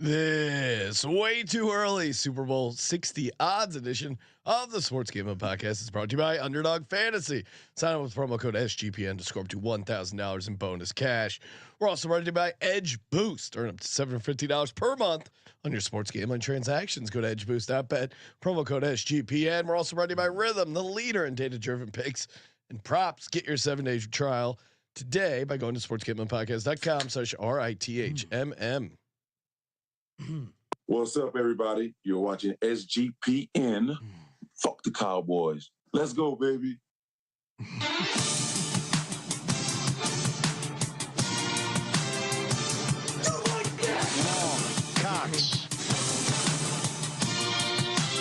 This way too early Super Bowl 60 odds edition of the Sports Gambling Podcast is brought to you by Underdog Fantasy. Sign up with promo code SGPN to score up to $1,000 in bonus cash. We're also brought to you by Edge Boost. Earn up to $750 per month on your sports gambling transactions. Go to edgeboost.bet, promo code SGPN. We're also brought to you by Rhythm, the leader in data-driven picks and props. Get your 7-day trial today by going to sportsgamblingpodcast.com/RITHMM. What's up, everybody? You're watching SGPN. Fuck the Cowboys. Let's go, baby. Cox.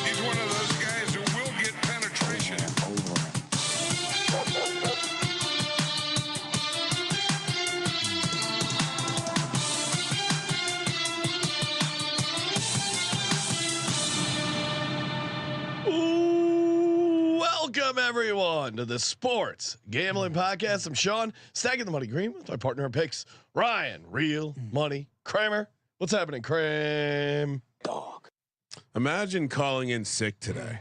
He's one of those guys who will get penetration. Welcome everyone to the Sports Gambling Podcast. I'm Sean, stacking the money green with my partner in picks, Ryan, Real Money Kramer. What's happening, Kramer? Dog. Imagine calling in sick today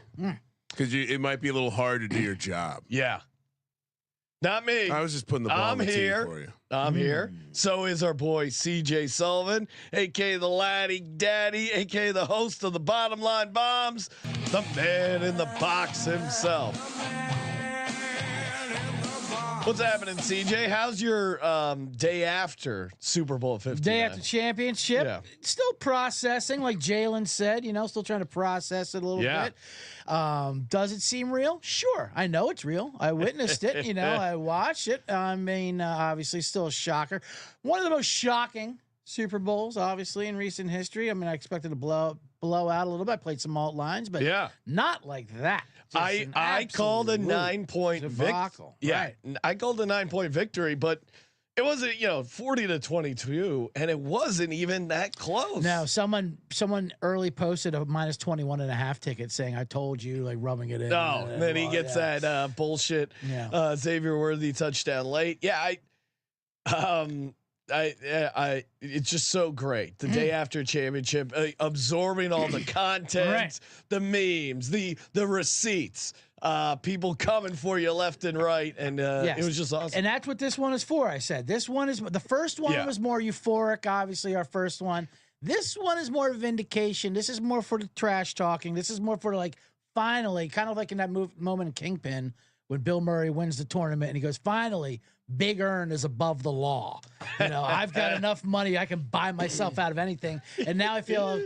because it might be a little hard to do your job. Yeah, not me. I was just putting the ball I'm on the tee here. for you. I'm here. So is our boy CJ Sullivan, aka the Laddie Daddy, aka the host of the Bottom Line Bombs, the man in the box himself. What's happening, CJ? How's your day after Super Bowl 59? Day after championship? Yeah. Still processing, like Jalen said, still trying to process it a little bit. Does it seem real? Sure. I know it's real. I witnessed it, I watched it. I mean, obviously still a shocker. One of the most shocking Super Bowls, obviously, in recent history. I mean, I expected to blow out a little bit. I played some alt lines, but not like that. I called a 9-point victory. Yeah, right. I called a 9-point victory, but it wasn't 40-22, and it wasn't even that close. Now, someone early posted a minus 21.5 ticket saying, "I told you," like rubbing it in. No, and then he gets that bullshit Xavier Worthy touchdown late. Yeah, it's just so great. The day after championship, absorbing all the content, the memes, the receipts, people coming for you left and right, and it was just awesome. And that's what this one is for. I said this one is the first one was more euphoric. Obviously, our first one. This one is more vindication. This is more for the trash talking. This is more for finally, kind of like in that moment in Kingpin when Bill Murray wins the tournament and he goes, "Finally, Big Earn is above the law. I've got enough money I can buy myself out of anything." And now I feel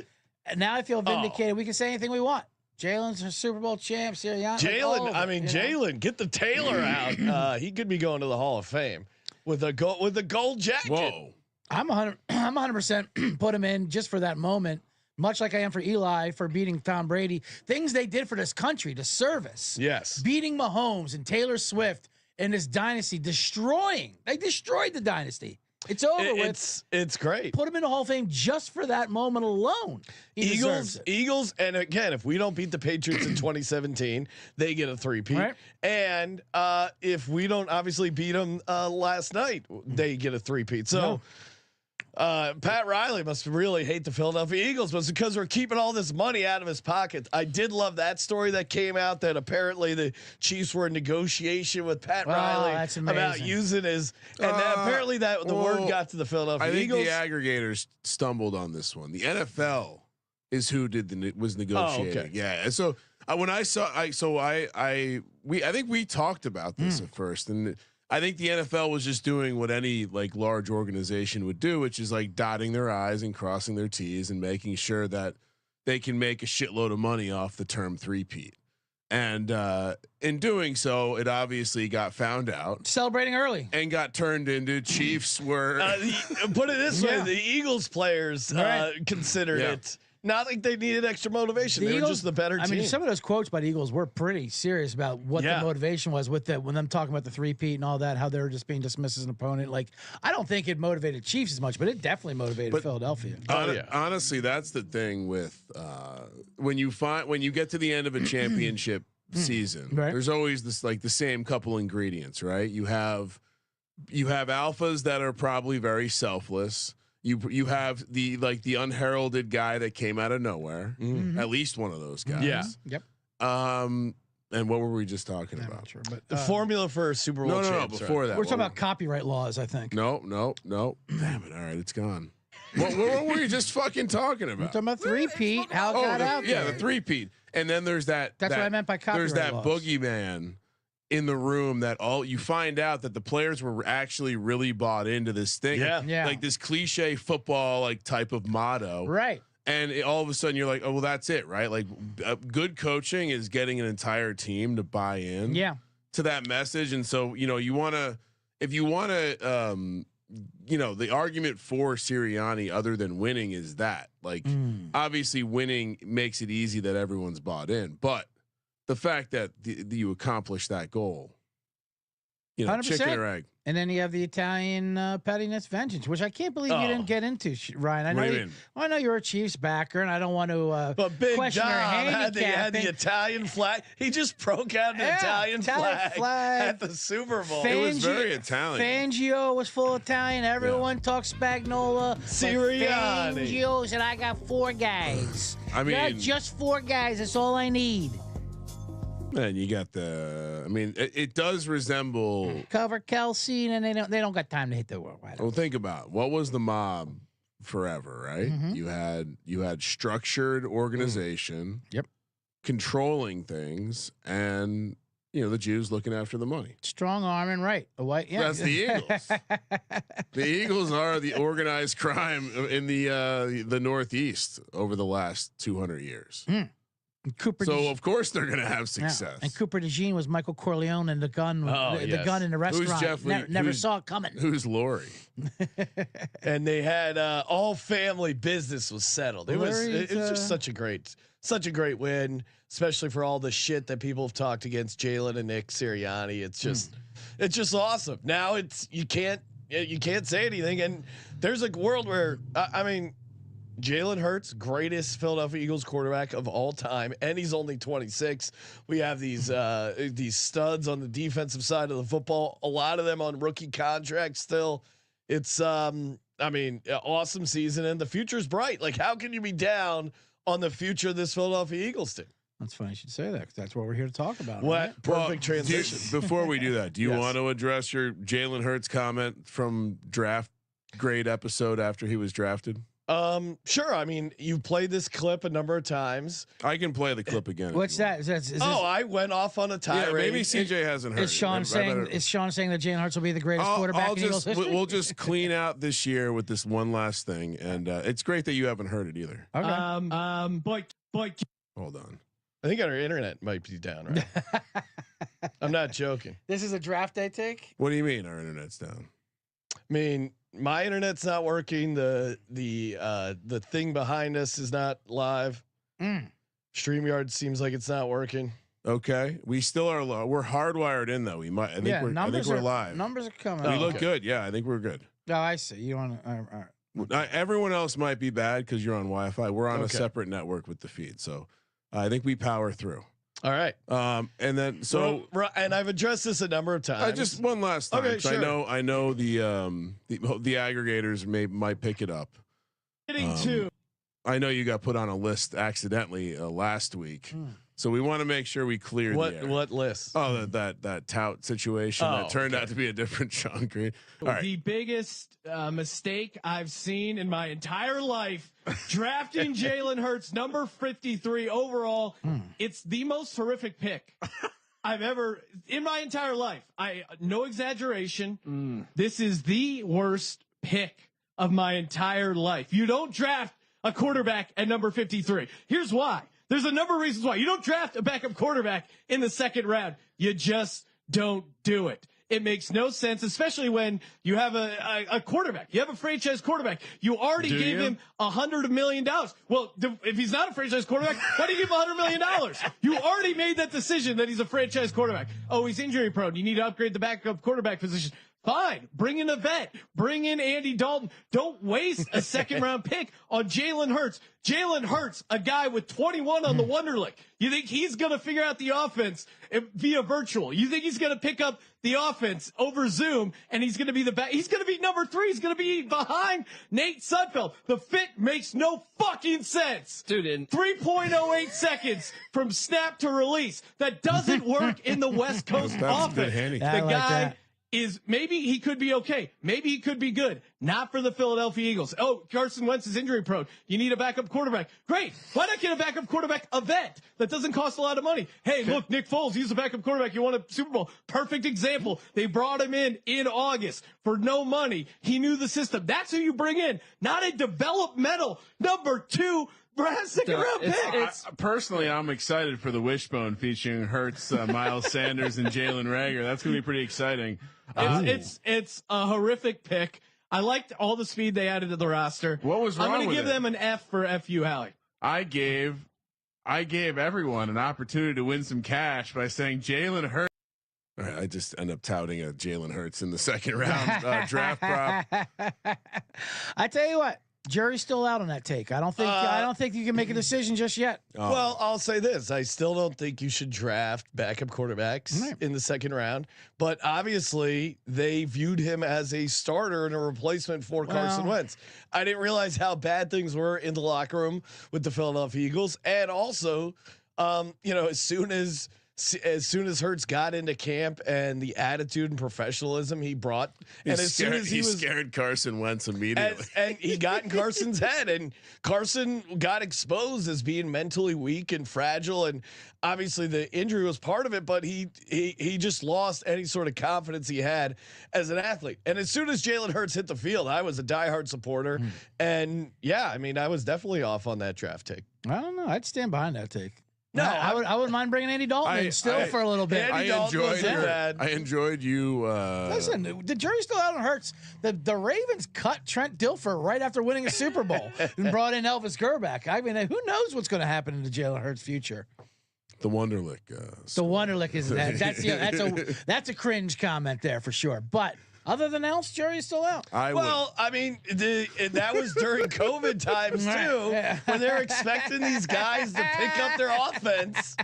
vindicated. We can say anything we want. Jalen's a Super Bowl champ. Jalen, get the Taylor out. He could be going to the Hall of Fame with a gold jacket. Whoa. I'm 100% put him in just for that moment. Much like I am for Eli for beating Tom Brady. Things they did for this country, the service. Yes. Beating Mahomes and Taylor Swift in this dynasty, they destroyed the dynasty. It's over with. It's great. Put him in the Hall of Fame just for that moment alone. Eagles, and again, if we don't beat the Patriots in 2017, they get a three-peat. Right. And if we don't obviously beat them last night, they get a three-peat. So. No. Pat Riley must really hate the Philadelphia Eagles, but it's because we're keeping all this money out of his pocket. I did love that story that came out that apparently the Chiefs were in negotiation with Pat Riley about using his, and apparently the word got to the Philadelphia Eagles. I think the aggregators stumbled on this one. The NFL is who was negotiating. Oh, okay. Yeah. So when I saw, I think we talked about this at first, and I think the NFL was just doing what any large organization would do, which is dotting their I's and crossing their T's and making sure that they can make a shitload of money off the term three-peat. And in doing so, it obviously got found out. Celebrating early. And got turned into Chiefs were. Put it this way, the Eagles players considered it. Not like they needed extra motivation. They were just the better team. I mean, some of those quotes by the Eagles were pretty serious about what the motivation was with when them talking about the three-peat and all that, how they were just being dismissed as an opponent. I don't think it motivated Chiefs as much, but it definitely motivated Philadelphia. Honestly, that's the thing with when you get to the end of a championship season, there's always this the same couple ingredients, right? You have alphas that are probably very selfless. You have the unheralded guy that came out of nowhere. At least one of those guys. Yeah. Yep. And what were we just talking I'm about? not sure, but The formula for Super Bowl No, champs, before right? that. we're talking about copyright laws, I think. No. Damn it. All right, it's gone. What were you just fucking talking We're about? talking about three-peat, how it got out there. the three-peat. And then there's that. That's what I meant by copyright There's that laws. boogeyman in the room that you find out that the players were actually really bought into this thing. Yeah. Like this cliche football like type of motto. Right. And all of a sudden you're like, oh, well, that's it, right? Like good coaching is getting an entire team to buy in to that message. And so, you want to, if you want to, the argument for Sirianni other than winning is that like, obviously winning makes it easy that everyone's bought in, but the fact that you accomplish that goal, 100%. chicken or egg. And then you have the Italian pettiness vengeance, which I can't believe you didn't get into, Ryan. I know you're a Chiefs backer, and I don't want to But Big question Dom your had the handicapping. Italian flag. He just broke out an Italian flag at the Super Bowl. It was very Italian. Fangio was full Italian. Everyone talks Spagnola. Sirianni. Fangio said, I got 4 guys. I mean, just 4 guys. That's all I need. And you got it does resemble. Cover Kelsey, and they don't got time to hit the world wide. Well, think about what was the mob forever, right? You had structured organization, controlling things, and the Jews looking after the money. Strong arm and right, a white. Yeah, that's the Eagles. The Eagles are the organized crime in the Northeast over the last 200 years. Cooper. So of course they're going to have success. Yeah. And Cooper DeJean was Michael Corleone and the gun, the gun in the restaurant. Who's Jeff Lee? Never saw it coming. Who's Lori? And they had all family business was settled. It was just such a great win, especially for all the shit that people have talked against Jalen and Nick Sirianni. It's just awesome. Now you can't say anything, and there's a world where Jalen Hurts, greatest Philadelphia Eagles quarterback of all time, and he's only 26. We have these studs on the defensive side of the football. A lot of them on rookie contracts still. It's awesome season, and the future's bright. Like, how can you be down on the future of this Philadelphia Eagles team? That's funny you should say that, because that's what we're here to talk about. What right? perfect transition. Before we do that, do you want to address your Jalen Hurts comment from draft grade episode after he was drafted? Sure. I mean, you've played this clip a number of times. I can play the clip again. What's that? Is this, I went off on a tirade. Yeah, maybe CJ hasn't heard. Is Sean saying that Jalen Hurts will be the greatest quarterback in Eagles history? We'll just clean out this year with this one last thing, and it's great that you haven't heard it either. Okay. Boy. Hold on. I think our internet might be down, right? I'm not joking. This is a draft day take. What do you mean our internet's down? I mean, my internet's not working. The thing behind us is not live. StreamYard seems like it's not working. Okay, we still are low. We're hardwired in though. I think we're live. Numbers are coming. We look good. Yeah, I think we're good. Oh, I see. You want to? Everyone else might be bad because you're on Wi-Fi. We're on a separate network with the feed, so I think we power through. All right. And then and I've addressed this a number of times. Just one last time. Okay, sure. I know the aggregators might pick it up. Getting to. I know you got put on a list accidentally last week. So we want to make sure we clear the air. What list? Oh, that tout situation that turned out to be a different Sean Green. All right. The biggest mistake I've seen in my entire life, drafting Jalen Hurts, number 53 overall. It's the most horrific pick I've ever in my entire life. No exaggeration. This is the worst pick of my entire life. You don't draft a quarterback at number 53. Here's why. There's a number of reasons why. You don't draft a backup quarterback in the second round. You just don't do it. It makes no sense, especially when you have a quarterback. You have a franchise quarterback. You already gave him $100 million. Well, if he's not a franchise quarterback, why do you give him $100 million? You already made that decision that he's a franchise quarterback. Oh, he's injury prone. You need to upgrade the backup quarterback position. Fine. Bring in a vet. Bring in Andy Dalton. Don't waste a second round pick on Jalen Hurts. Jalen Hurts, a guy with 21 on the Wonderlic. You think he's going to figure out the offense via virtual? You think he's going to pick up the offense over Zoom and he's going to be he's going to be number 3. He's going to be behind Nate Sudfeld. The fit makes no fucking sense. Dude, in 3.08 seconds from snap to release. That doesn't work in the West Coast That's good offense. handicap. I The like guy that. is maybe he could be okay. Maybe he could be good. Not for the Philadelphia Eagles. Oh, Carson Wentz is injury prone. You need a backup quarterback. Great. Why not get a backup quarterback, a vet that doesn't cost a lot of money? Hey, look, Nick Foles, he's a backup quarterback. You won a Super Bowl. Perfect example. They brought him in August for no money. He knew the system. That's who you bring in, not a developmental number 2 second round pick. Personally, I'm excited for the Wishbone featuring Hurts, Miles Sanders, and Jalen Reagor. That's going to be pretty exciting. It's a horrific pick. I liked all the speed they added to the roster. What was wrong I'm going to with give it? them an F for FU, Hallie. I gave everyone an opportunity to win some cash by saying Jalen Hurts. All right, I just end up touting a Jalen Hurts in the second round draft prop. I tell you what, jury's still out on that take. I don't think you can make a decision just yet. Well, I'll say this. I still don't think you should draft backup quarterbacks in the second round, but obviously they viewed him as a starter and a replacement for Carson Wentz. I didn't realize how bad things were in the locker room with the Philadelphia Eagles. And also, as soon as Hurts got into camp and the attitude and professionalism he brought, and as soon as he scared Carson Wentz immediately, and he got in Carson's head, and Carson got exposed as being mentally weak and fragile, and obviously the injury was part of it, but he just lost any sort of confidence he had as an athlete. And as soon as Jalen Hurts hit the field, I was a diehard supporter, and I was definitely off on that draft take. I don't know. I'd stand behind that take. No, I wouldn't mind bringing Andy Dalton in still for a little bit. Andy Dalton wasn't bad. I enjoyed you. Listen, the jury's still out on Hurts. The Ravens cut Trent Dilfer right after winning a Super Bowl and brought in Elvis Grbac. I mean, who knows what's going to happen in the Jalen Hurts future? The Wonderlic. The Wonderlic is that. That's a cringe comment there for sure. But other than else, jury's still out. That was during COVID times too, when they're expecting these guys to pick up their offense.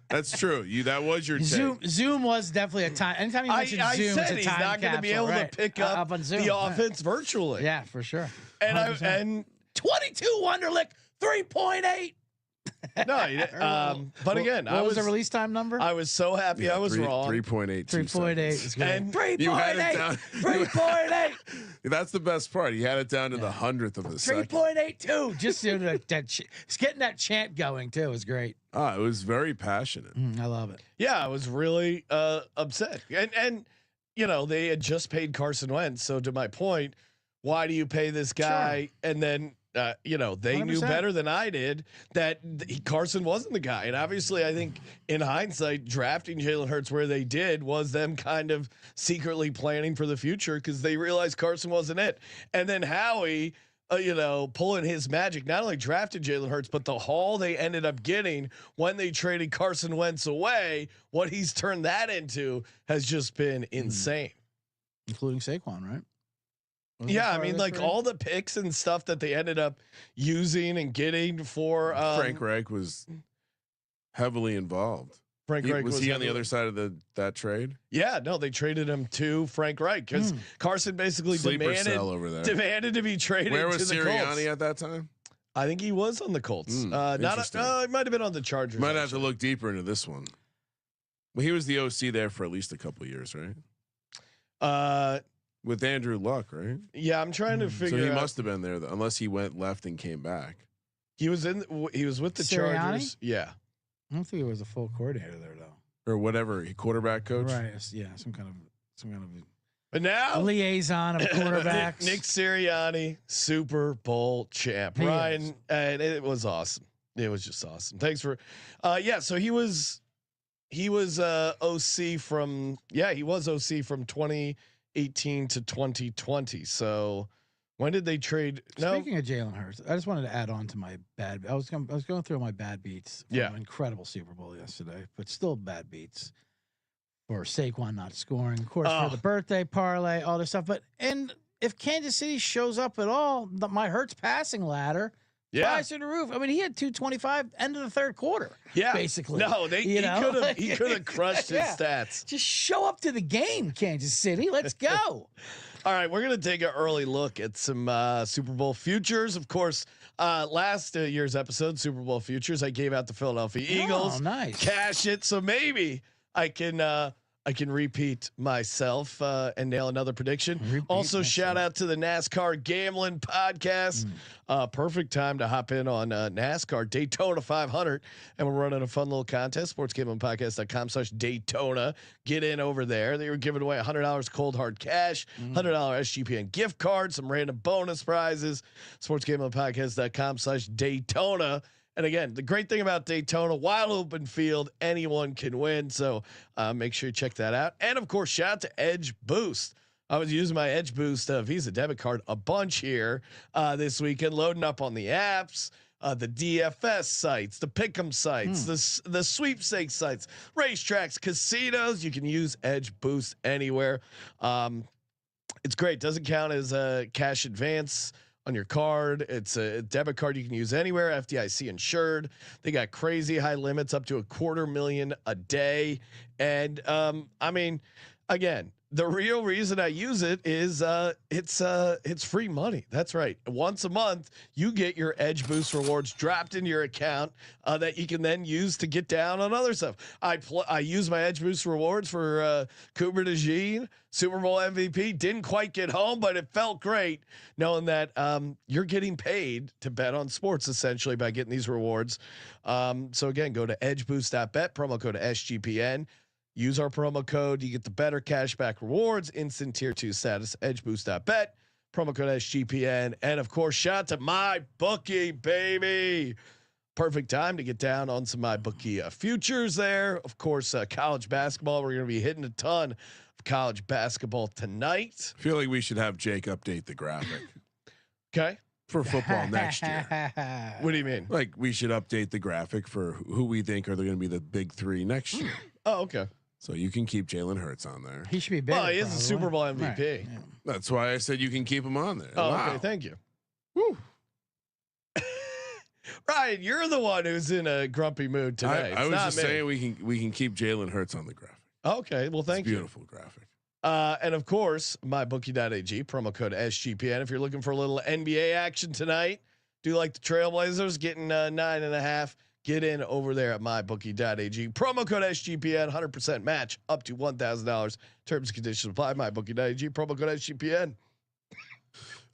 That's true. That was your take. Zoom was definitely a time. Anytime you mention Zoom, it's a he's time not going to be able to pick up on Zoom, the offense virtually. Yeah, for sure. And 22 Wonderlic 3.8. No, but again, what was the release time number? I was so happy I was wrong. 3.8. 3.8 is good. And 3.8. 3.8. That's the best part. He had it down to the 100th of the second. 3.82. Just it's getting that chant going too is great. It was very passionate. I love it. Yeah, I was really upset. And they had just paid Carson Wentz. So to my point, why do you pay this guy? Sure. And then they 100%. Knew better than I did that Carson wasn't the guy. And obviously, I think in hindsight, drafting Jalen Hurts where they did was them kind of secretly planning for the future because they realized Carson wasn't it. And then Howie, pulling his magic, not only drafted Jalen Hurts, but the haul they ended up getting when they traded Carson Wentz away, what he's turned that into has just been insane. Including Saquon, right? Yeah, I mean, like all the picks and stuff that they ended up using and getting for Frank Reich was heavily involved. Frank Reich was he on the other side of that trade? Yeah, no, they traded him to Frank Reich because Carson basically demanded to be traded. Where was to the Sirianni Colts. at that time? I think he was on the Colts. It might have been on the Chargers. Might have to look deeper into this one. Well, he was the OC there for at least a couple of years, right? With Andrew Luck, right? Yeah, I'm trying to figure. So he must have been there, unless he went left and came back. He was with the Sirianni? Chargers. Yeah, I don't think he was a full coordinator there though, or whatever, quarterback coach. Right? Yeah, some kind of. But now liaison of quarterbacks. Nick Sirianni, Super Bowl champ, Ryan, and it was awesome. It was just awesome. Thanks for, So he was OC from 2018 to 2020. So when did they trade? Speaking of Jalen Hurts, I just wanted to add on to my bad. I was going through my bad beats. From an incredible Super Bowl yesterday, but still bad beats. for Saquon not scoring, of course, for the birthday parlay, all this stuff. But and if Kansas City shows up at all, my Hurts passing ladder flies through the roof. I mean, he had 225 end of the third quarter. Yeah, basically. No, he could have crushed his stats. Just show up to the game, Kansas City. Let's go. All right, we're going to take an early look at some Super Bowl futures. Of course, last year's episode, Super Bowl futures, I gave out the Philadelphia Eagles. Oh, nice. Cash it. So maybe I can repeat myself and nail another prediction. Also, shout out to the NASCAR Gambling Podcast. Perfect time to hop in on NASCAR Daytona 500, and we're running a fun little contest. SportsGamblingPodcast.com/Daytona. Get in over there. They were giving away $100 cold hard cash, $100 SGPN gift card, some random bonus prizes. SportsGamblingPodcast.com/Daytona. And again, the great thing about Daytona, wide open field, anyone can win. So make sure you check that out. And of course, shout out to Edge Boost. I was using my Edge Boost Visa debit card a bunch here this weekend, loading up on the apps, the DFS sites, the pick'em sites, the sweepstakes sites, racetracks, casinos. You can use Edge Boost anywhere. It's great. Doesn't count as a cash advance on your card. It's a debit card you can use anywhere, FDIC insured. They got crazy high limits up to $250,000 a day. And I mean, again, the real reason I use it is it's free money. That's right. Once a month, you get your Edge Boost rewards dropped into your account that you can then use to get down on other stuff. I use my Edge Boost rewards for Cooper DeJean, Super Bowl MVP. Didn't quite get home, but it felt great knowing that you're getting paid to bet on sports essentially by getting these rewards. So again, go to edgeboost.bet, promo code SGPN. Use our promo code. You get the better cashback rewards, instant tier 2 status, edgeboost.bet, promo code SGPN. And of course, shout out to my bookie, baby. Perfect time to get down on some my bookie futures there. Of course, college basketball. We're going to be hitting a ton of college basketball tonight. I feel like we should have Jake update the graphic. Okay. For football next year. What do you mean? Like we should update the graphic for who we think are going to be the big three next year. Oh, okay. So you can keep Jalen Hurts on there. He should be big. Well, he is a Super Bowl MVP. Right. Yeah. That's why I said you can keep him on there. Oh, wow. okay. Thank you. Woo. Ryan, you're the one who's in a grumpy mood today. I was just saying we can keep Jalen Hurts on the graphic. Okay. Well, thank you. Beautiful graphic. And of course, mybookie.ag, promo code SGPN. If you're looking for a little NBA action tonight, do like the Trailblazers getting 9.5. Get in over there at mybookie.ag. Promo code SGPN, 100% match up to $1,000. Terms and conditions apply. Mybookie.ag, promo code SGPN.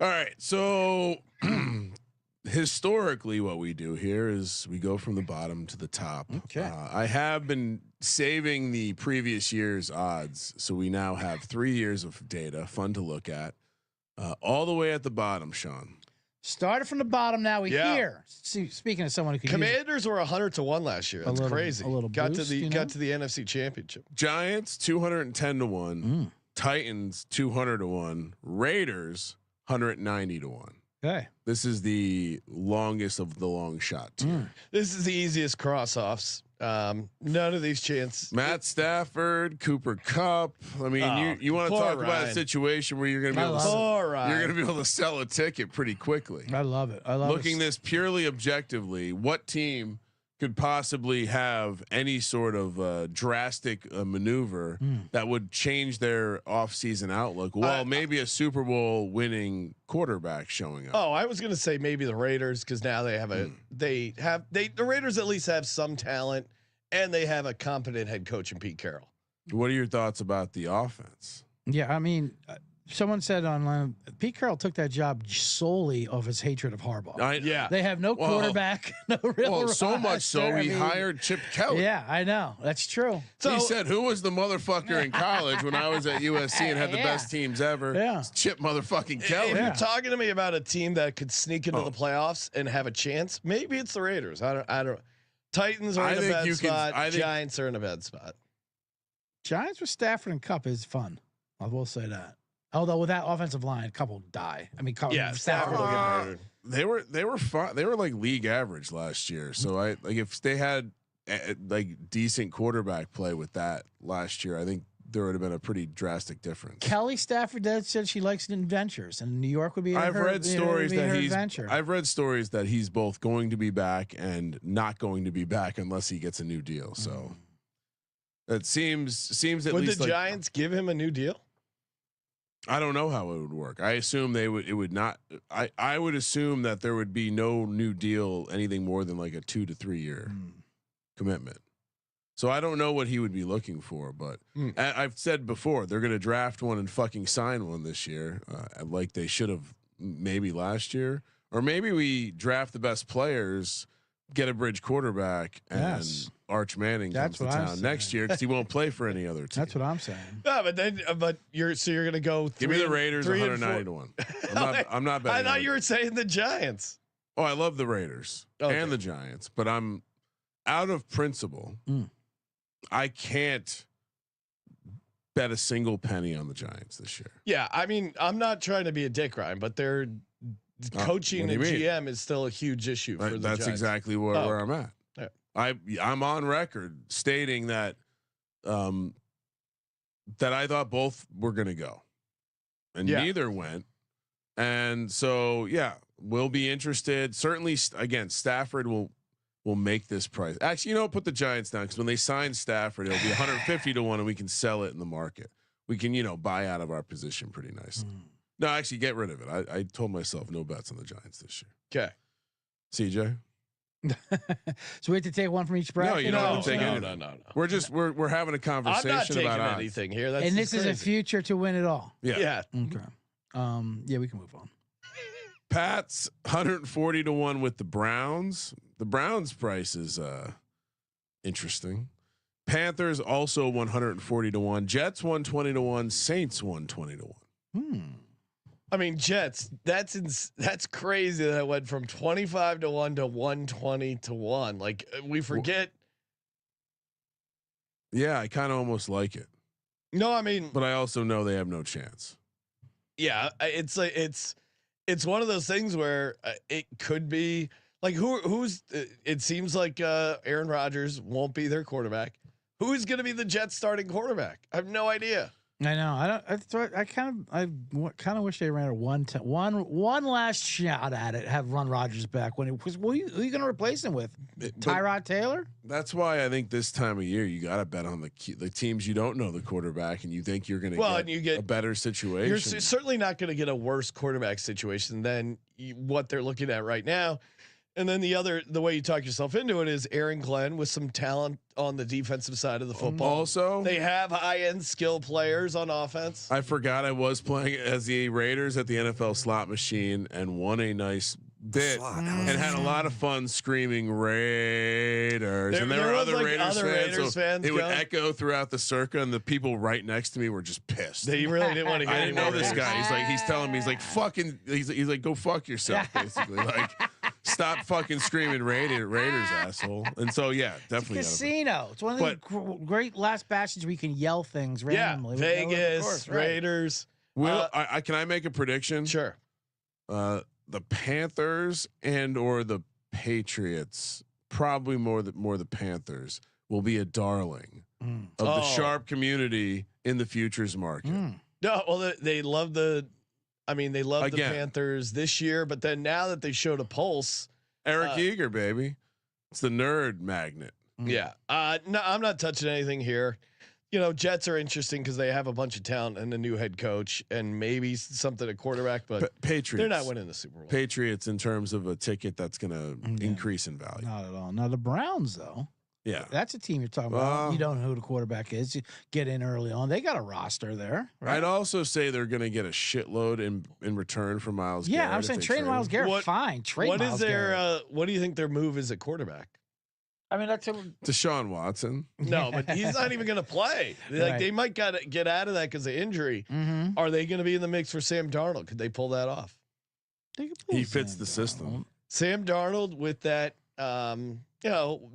All right. So historically, what we do here is we go from the bottom to the top. Okay. I have been saving the previous year's odds. So we now have 3 years of data, fun to look at. All the way at the bottom, Sean. Started from the bottom. Now we hear. See, speaking of someone who can Commanders were 100 to 1 last year. That's crazy. A little got boost, to the NFC Championship. Giants 210 to 1. Titans 200 to 1. Raiders 190 to 1. Okay. This is the longest of the long shot tier. This is the easiest cross-offs. None of these chances. Matt Stafford, Cooper Kupp. I mean, you want to talk about a situation where you're going to be able to you're going to be able to sell a ticket pretty quickly. I love it. I love looking this purely objectively. What team could possibly have any sort of drastic maneuver that would change their offseason outlook? Well, maybe a Super Bowl winning quarterback showing up. Oh, I was going to say maybe the Raiders because now they have the Raiders at least have some talent and they have a competent head coach in Pete Carroll. What are your thoughts about the offense? Yeah, I mean, someone said online, Pete Carroll took that job solely of his hatred of Harbaugh. They have no quarterback, no real. Well, so much so he hired Chip Kelly. Yeah, I know that's true. So he said, "Who was the motherfucker in college when I was at USC and had the best teams ever?" Yeah, it's Chip motherfucking Kelly. If you're talking to me about a team that could sneak into the playoffs and have a chance, maybe it's the Raiders. I don't. Titans are in a bad spot. Giants are in a bad spot. Giants with Stafford and Kupp is fun. I will say that. Although with that offensive line, a couple die. I mean, Stafford will get murdered. They were fine. They were like league average last year. So if they had like decent quarterback play with that last year, I think there would have been a pretty drastic difference. Kelly Stafford said she likes adventures, and New York would be. I've read stories that he's. Adventure. I've read stories that he's both going to be back and not going to be back unless he gets a new deal. So it seems at would least the Giants give him a new deal? I don't know how it would work. I assume they would. It would not. I would assume that there would be no new deal anything more than like a 2 to 3 year commitment. So I don't know what he would be looking for, but I've said before they're going to draft one and fucking sign one this year, like they should have maybe last year, or maybe we draft the best players, get a bridge quarterback, and Arch Manning comes to town next year because he won't play for any other team. That's what I'm saying. No, but you're going to go. Give me the Raiders 190 to 1. I'm not betting. I thought you were saying the Giants. Oh, I love the Raiders and the Giants, but I'm out of principle. I can't bet a single penny on the Giants this year. Yeah, I mean, I'm not trying to be a dick, Ryan, but their coaching and GM is still a huge issue for the Giants. That's exactly where I'm at. Yeah. I'm on record stating that that I thought both were going to go, and neither went. And so, we'll be interested. Certainly, again, Stafford will make this price. Actually, put the Giants down because when they sign Stafford, it'll be 150 to 1, and we can sell it in the market. We can, buy out of our position pretty nicely. No, actually, get rid of it. I told myself no bets on the Giants this year. Okay, CJ. So we have to take one from each bracket. No, you don't have to take any. No. We're just we're having a conversation I'm not taking about anything here. That's and this is a future to win it all. Yeah. Okay. We can move on. Pats 140 to 1 with the Browns. The Browns price is interesting. Panthers also 140 to 1. Jets 120 to 1. Saints 120 to 1. I mean, Jets. That's crazy that it went from 25 to 1 to 120 to 1. Like we forget. Yeah, I kind of almost like it. No, I mean, but I also know they have no chance. Yeah, it's like it's one of those things where it could be like who's. It seems like Aaron Rodgers won't be their quarterback. Who's going to be the Jets starting quarterback? I have no idea. I know. I kind of wish they ran a one last shot at it. Have run Rodgers back when it was. Who are you going to replace him with? Tyrod Taylor. That's why I think this time of year you got to bet on the teams you don't know the quarterback and you think you're going to get a better situation. You're certainly not going to get a worse quarterback situation than what they're looking at right now. And then the way you talk yourself into it is Aaron Glenn with some talent on the defensive side of the football. Also, they have high-end skill players on offense. I forgot I was playing as the Raiders at the NFL slot machine and won a nice bit and had a lot of fun screaming Raiders. And there were other Raiders fans. It would echo throughout the circa, and the people right next to me were just pissed. They really didn't want to hear. I didn't know this guy. He's telling me, he's like, go fuck yourself, basically. Like, stop fucking screaming Raiders, asshole. And so, definitely. It's a casino. It's one of the great last bastions where you can yell things randomly. Yeah, Vegas, Raiders. Can I make a prediction? Sure. The Panthers and or the Patriots, probably more the Panthers, will be a darling of the sharp community in the futures market. No, well, they love the Panthers this year, but then now that they showed a pulse, Eric Eager, baby, it's the nerd magnet. Yeah. No, I'm not touching anything here. Jets are interesting because they have a bunch of talent and a new head coach and maybe something at quarterback, but Patriots, they're not winning the Super Bowl. Patriots in terms of a ticket that's going to increase in value. Not at all. Now the Browns though. Yeah, that's a team you're talking about. You don't know who the quarterback is. You get in early on. They got a roster there. Right? I'd also say they're going to get a shitload in return for Myles Garrett. Yeah, I'm saying trade Myles Garrett. Fine, trade. What is their? What do you think their move is at quarterback? I mean, that's Deshaun Watson. No, but he's not even going to play. Like they might get out of that because of injury. Are they going to be in the mix for Sam Darnold? Could they pull that off? He fits the system. Sam Darnold with that,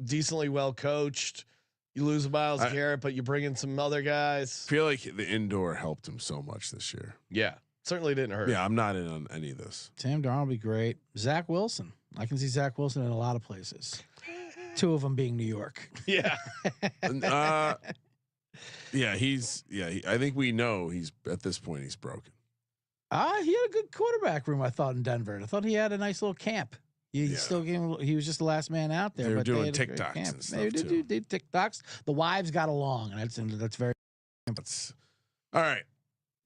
decently well coached. You lose Myles Garrett, but you bring in some other guys. I feel like the indoor helped him so much this year. Yeah, certainly didn't hurt. Yeah, I'm not in on any of this. Sam Darnold will be great. Zach Wilson. I can see Zach Wilson in a lot of places. 2 of them being New York. Yeah. Yeah, I think we know he's at this point he's broken. He had a good quarterback room, I thought, in Denver. I thought he had a nice little camp. He still gave. He was just the last man out there. They were but doing they had a great TikToks camp. and stuff They too. did TikToks. The wives got along, and that's very. That's all right.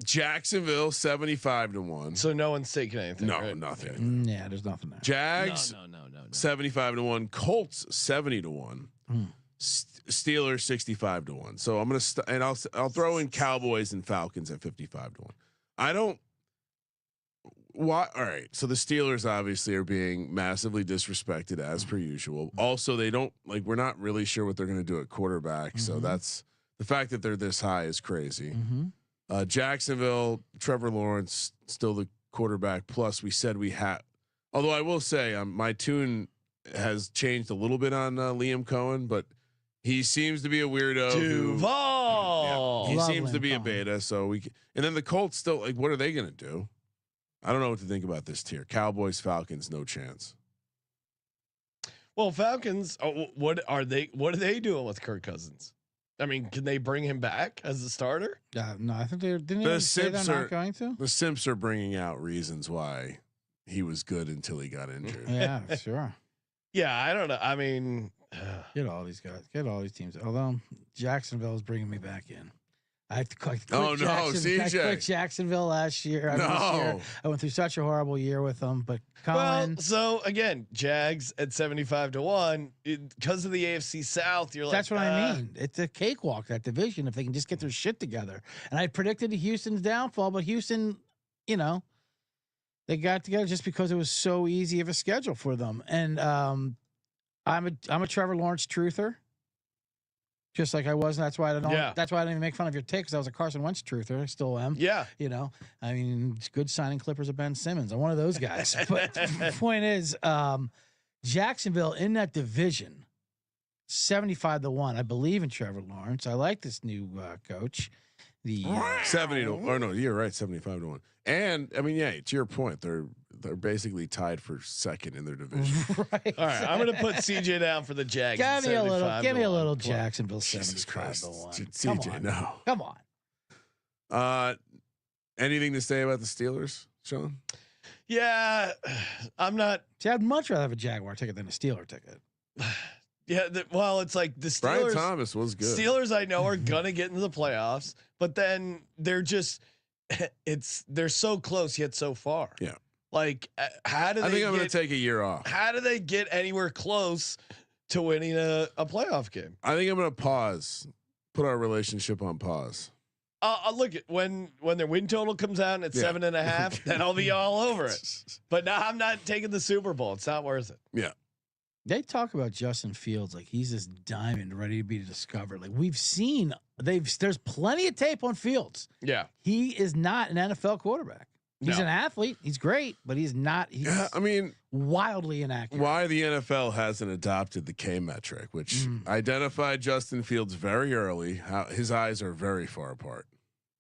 Jacksonville 75-1. So no one's taking anything. No, right? nothing. Okay. Yeah, there's nothing there. Jags No. 75-1. Colts 70-1. Steelers 65-1. So I'm gonna and I'll throw in Cowboys and Falcons at 55-1. I don't. Why? All right. So the Steelers obviously are being massively disrespected as per usual. Also, they don't like. We're not really sure what they're going to do at quarterback. So that's the fact that they're this high is crazy. Jacksonville, Trevor Lawrence still the quarterback. Plus, we said we had. Although I will say, my tune has changed a little bit on Liam Cohen, but he seems to be a weirdo. Duval. He Love seems to Liam be Cohen. a beta. So and then the Colts still like. What are they going to do? I don't know what to think about this tier. Cowboys, Falcons, no chance. Well, Falcons. What are they doing with Kirk Cousins? I mean, can they bring him back as a starter? No, I think didn't The they say they're Simps not are- going to. The Simps are bringing out reasons why he was good until he got injured. Yeah, sure. Yeah, I don't know. I mean, Get all these guys. Get all these teams. Although Jacksonville is bringing me back in. I have to quit Oh, no, Jacksonville. I CJ. quit Jacksonville last year. I mean, this year. No. I went through such a horrible year with them. But well, Colin, so again, Jags at 75-1 because of the AFC South. You're like, that's what I mean. It's a cakewalk, that division, if they can just get their shit together. And I predicted Houston's downfall, but Houston, they got together just because it was so easy of a schedule for them. And I'm a Trevor Lawrence truther. Just like I was, and that's why I don't. Yeah. That's why I didn't even make fun of your take, because I was a Carson Wentz truther. I still am. Yeah. I mean, it's good signing Clippers of Ben Simmons. I'm one of those guys. But the point is, Jacksonville in that division, 75-1. I believe in Trevor Lawrence. I like this new coach. The 70 to or no, you're right, 75-1. And I mean, yeah, to your point, they're basically tied for second in their division. right. All right, I'm going to put CJ down for the Jags. Give me a little 75-1. Jacksonville Jesus 75-1. Christ, Come CJ, on. no. Come on. Anything to say about the Steelers, Sean? Yeah, I'm not. See, I'd much rather have a Jaguar ticket than a Steeler ticket. Yeah, well, it's like the Brian Steelers. Thomas was good. Steelers, I know, are gonna get into the playoffs, but then they're just they're so close yet so far. Yeah. Like, how do they? I think I'm going to take a year off. How do they get anywhere close to winning a playoff game? I think I'm going to put our relationship on pause. I'll look at when their win total comes out and it's 7.5, then I'll be all over it. But no, I'm not taking the Super Bowl. It's not worth it. Yeah. They talk about Justin Fields like he's this diamond ready to be discovered. Like we've seen, there's plenty of tape on Fields. Yeah. He is not an NFL quarterback. He's No. an athlete. He's great, but he's not. He's I mean, wildly inaccurate. why the NFL hasn't adopted the K metric, which identified Justin Fields very early. How his eyes are very far apart.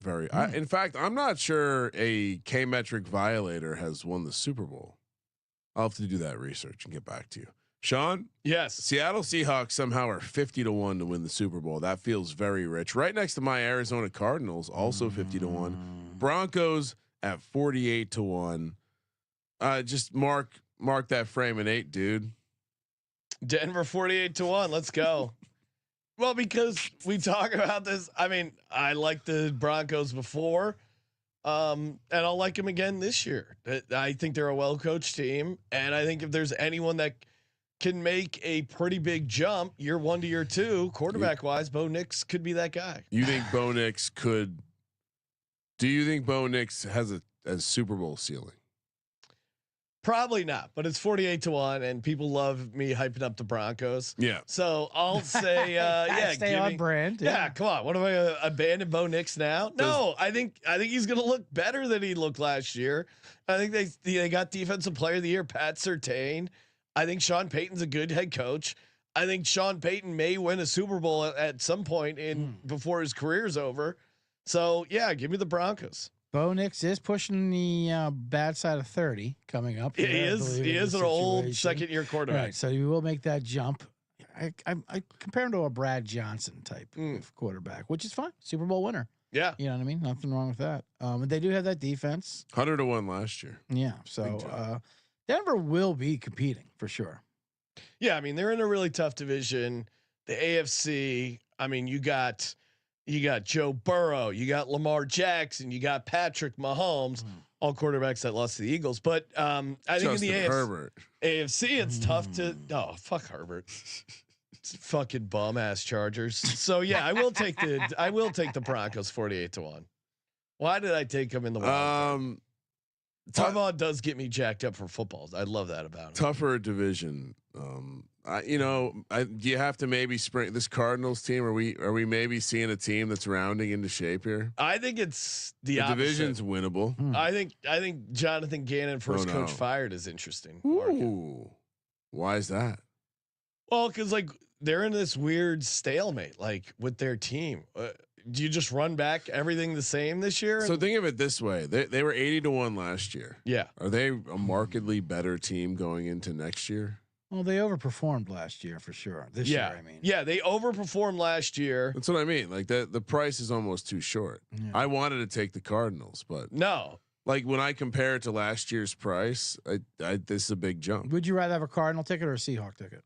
In fact, I'm not sure a K metric violator has won the Super Bowl. I'll have to do that research and get back to you. Sean? Yes. Seattle Seahawks somehow are 50-1 to win the Super Bowl. That feels very rich. Right next to my Arizona Cardinals, also 50-1. Broncos at 48-1. Just mark that frame in 8, dude. Denver 48-1. Let's go. Well, because we talk about this. I mean, I liked the Broncos before. And I'll like them again this year. I think they're a well-coached team. And I think if there's anyone that can make a pretty big jump year 1 to year 2, quarterback wise, Bo Nix could be that guy. You think Bo Nix could? Do you think Bo Nix has a Super Bowl ceiling? Probably not, but it's 48-1, and people love me hyping up the Broncos. Yeah. So I'll say, yeah, stay on brand. Yeah, come on. What am I abandon Bo Nix now? No, I think he's gonna look better than he looked last year. I think they got Defensive Player of the Year, Pat Surtain. I think Sean Payton's a good head coach. I think Sean Payton may win a Super Bowl at some point before his career's over. So yeah, give me the Broncos. Bo Nix is pushing the bad side of 30 coming up. He is an old second-year quarterback. Right, so you will make that jump. I compare him to a Brad Johnson type of quarterback, which is fine. Super Bowl winner. Yeah. You know what I mean? Nothing wrong with that. And they do have that defense. 100-1 last year. Yeah. So Denver will be competing for sure. Yeah, I mean, they're in a really tough division. The AFC, I mean, you got Joe Burrow, you got Lamar Jackson, you got Patrick Mahomes, all quarterbacks that lost to the Eagles. But I think in the Herbert. AFC, it's tough to fuck Herbert. It's fucking bum ass Chargers. So yeah, I will take the Broncos 48-1. Why did I take them in the wild? Harbaugh does get me jacked up for football. I love that about him. Tougher division. Do you have to maybe spring this Cardinals team? Are we maybe seeing a team that's rounding into shape here? I think it's the division's winnable. I think Jonathan Gannon, first coach fired, is interesting. Ooh, why is that? Well, because like they're in this weird stalemate, like with their team. Do you just run back everything the same this year? So think of it this way: they were 80-1 last year. Yeah, are they a markedly better team going into next year? Well, they overperformed last year for sure. This year, I mean. Yeah, they overperformed last year. That's what I mean. Like the price is almost too short. Yeah. I wanted to take the Cardinals, but no. Like when I compare it to last year's price, this is a big jump. Would you rather have a Cardinal ticket or a Seahawk ticket?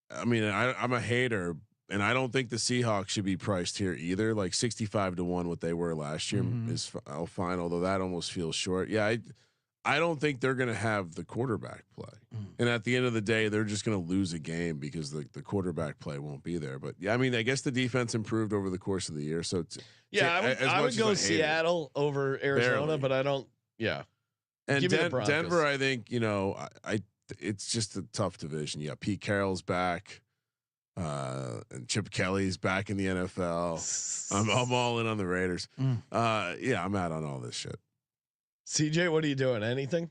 I mean, I'm a hater, and I don't think the Seahawks should be priced here either. Like 65-1, what they were last year is fine. Although that almost feels short. Yeah, I don't think they're going to have the quarterback play. And at the end of the day, they're just going to lose a game because the quarterback play won't be there. But yeah, I mean, I guess the defense improved over the course of the year. So I would go Seattle over Arizona, barely. But I don't. Yeah. And Denver, I think, it's just a tough division. Yeah. Pete Carroll's back. And Chip Kelly's back in the NFL. I'm all in on the Raiders. Yeah, I'm out on all this shit. CJ, what are you doing? Anything?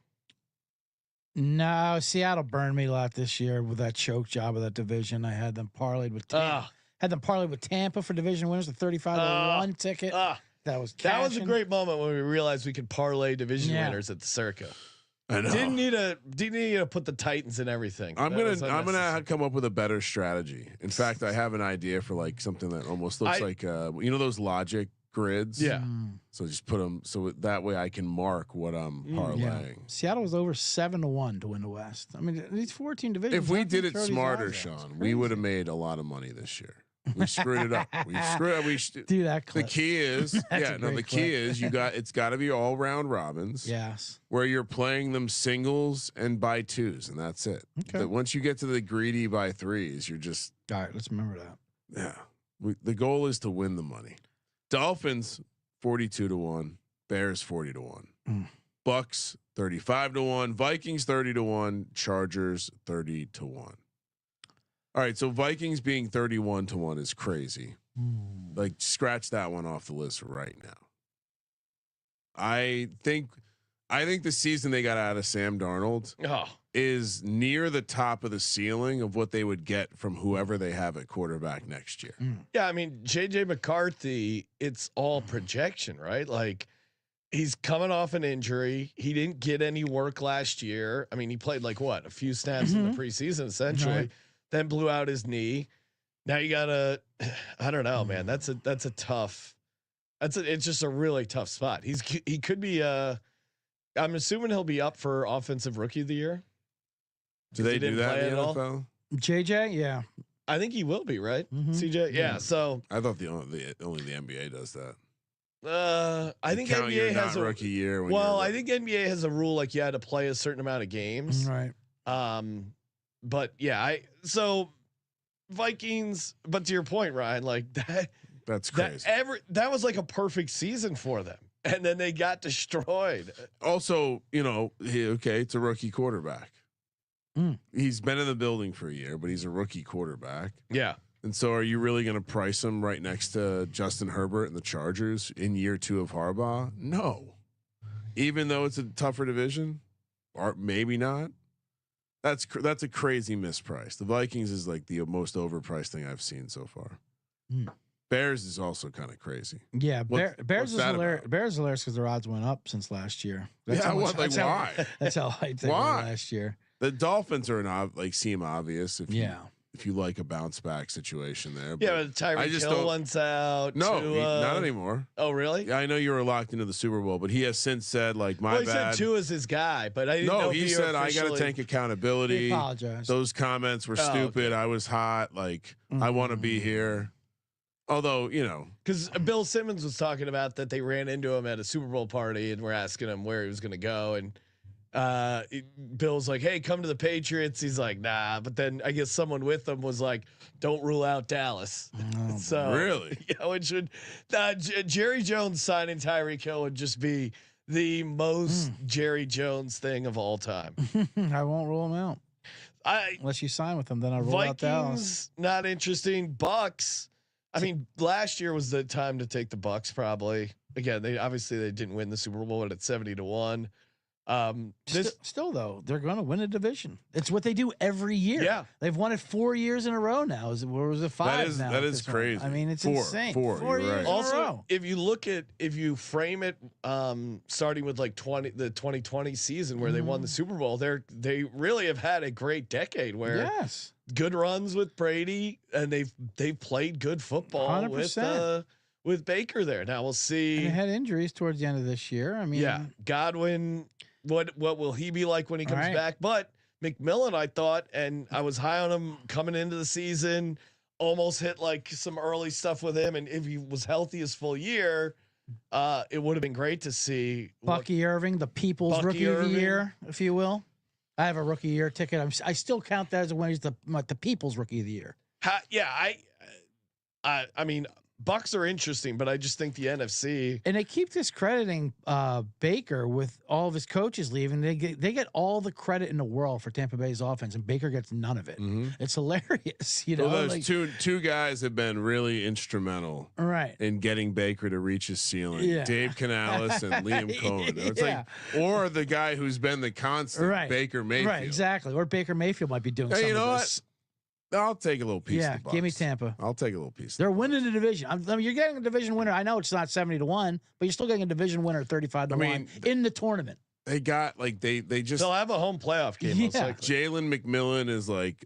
No, Seattle burned me a lot this year with that choke job of that division. I had them parlayed with Tampa for division winners, the 35-1 ticket. That was a great moment when we realized we could parlay division winners at the Circa. I know. Didn't need to put the Titans in everything. I'm gonna come up with a better strategy. In fact, I have an idea for like something that almost looks like those logic grids. Yeah. So just put them so that way I can mark what I'm parlaying. Yeah. Seattle was over 7-1 to win the West. I mean, these 14 divisions. If we did it smarter, Sean, we would have made a lot of money this year. We screwed it up. Do that clip. The key is, the key is it's got to be all round robins. Yes. Where you're playing them singles and by twos, and that's it. Okay. But once you get to the greedy by threes, you're just all right. Let's remember that. Yeah. The goal is to win the money. Dolphins 42-1, Bears 40-1, Bucks 35-1, Vikings 30-1, Chargers 30-1. All right, so Vikings being 31-1 is crazy. Like scratch that one off the list right now. I think the season they got out of Sam Darnold is near the top of the ceiling of what they would get from whoever they have at quarterback next year. Yeah, I mean, JJ McCarthy, it's all projection, right? Like he's coming off an injury. He didn't get any work last year. I mean, he played like a few snaps in the preseason essentially, then blew out his knee. Now you gotta, I don't know, man. It's just a really tough spot. He could be I'm assuming he'll be up for offensive rookie of the year. Do they do that in the NFL? JJ, yeah, I think he will be, right? CJ, yeah. So I thought only the NBA does that. I think NBA has a rookie year. I think NBA has a rule like you had to play a certain amount of games, right? But yeah, so Vikings. But to your point, Ryan, like that's crazy. That was like a perfect season for them, and then they got destroyed. Also, it's a rookie quarterback. He's been in the building for a year, but he's a rookie quarterback. Yeah. And so are you really going to price him right next to Justin Herbert and the Chargers in year 2 of Harbaugh? No. Even though it's a tougher division, or maybe not. That's a crazy misprice. The Vikings is like the most overpriced thing I've seen so far. Bears is also kind of crazy. Yeah, Bears is hilarious. Bears is hilarious because their odds went up since last year. Why? That's how hyped they were last year. The Dolphins are seem obvious. if you like a bounce back situation there. Yeah, but Tyreek Hill one's out. No, not anymore. Oh, really? Yeah, I know you were locked into the Super Bowl, but he has since said like my he bad. said Tua's his guy, but I didn't know he said I got to take accountability. He apologized. Those comments were stupid. Okay. I was hot. Like I want to be here. Although, because Bill Simmons was talking about that they ran into him at a Super Bowl party and were asking him where he was going to go. And Bill's like, hey, come to the Patriots. He's like, nah. But then I guess someone with him was like, don't rule out Dallas. Oh, so really? It should. Jerry Jones signing Tyreek Hill would just be the most Jerry Jones thing of all time. I won't rule him out. Unless you sign with him, then I'll rule out Dallas. Not interesting. Bucks. I mean, last year was the time to take the Bucks. Probably again. They didn't win the Super Bowl, but at 70-1. Still though, they're going to win a division. It's what they do every year. Yeah, they've won it 4 years in a row now. Was it 5 now? That is crazy. I mean, it's insane. 4 years in a row. If you frame it, starting with like the 2020 season where they won the Super Bowl, they really have had a great decade where good runs with Brady, and they've played good football 100%. With Baker there. Now we'll see. And they had injuries towards the end of this year. I mean, Godwin. What will he be like when he comes back? But McMillan, I thought, and I was high on him coming into the season, almost hit like some early stuff with him. And if he was healthy his full year, it would have been great to see Bucky Irving, the People's Rookie of the Year, if you will. I have a Rookie Year ticket. I still count that as when he's the People's Rookie of the Year. I mean, Bucks are interesting, but I just think the NFC, and they keep discrediting Baker with all of his coaches leaving. They get all the credit in the world for Tampa Bay's offense, and Baker gets none of it. It's hilarious, Well, those two guys have been really instrumental, in getting Baker to reach his ceiling. Yeah. Dave Canales and Liam Cohen. It's like, or the guy who's been the constant, Baker Mayfield. Right, exactly. Or Baker Mayfield might be doing something. You know what? I'll take a little piece. Yeah, of the Bucks. give me Tampa. I'll take a little piece. They're winning the division. I mean, you're getting a division winner. I know it's not 70-1, but you're still getting a division winner 35-1 in the tournament. They got they'll have a home playoff game. Most likely. Jalen McMillan is like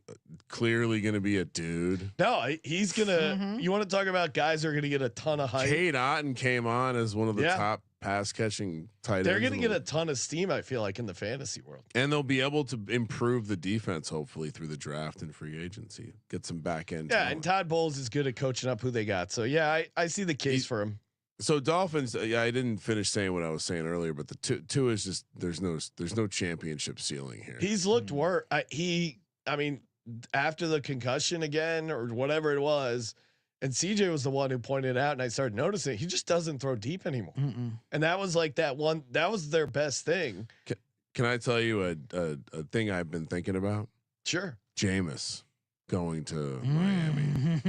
clearly going to be a dude. No, he's gonna. You want to talk about guys who are going to get a ton of hype? Cade Otton came on as one of the top pass catching tight ends. They're going to get a ton of steam, I feel like, in the fantasy world. And they'll be able to improve the defense, hopefully, through the draft and free agency. Get some back end. Yeah, and Todd Bowles is good at coaching up who they got. So, yeah, I see the case for him. So Dolphins, I didn't finish saying what I was saying earlier, but the two is just there's no championship ceiling here. He's looked worse. I mean, after the concussion again or whatever it was, and CJ was the one who pointed it out, and I started noticing he just doesn't throw deep anymore. And that was like that was their best thing. Can I tell you a thing I've been thinking about? Sure. Jameis going to Miami.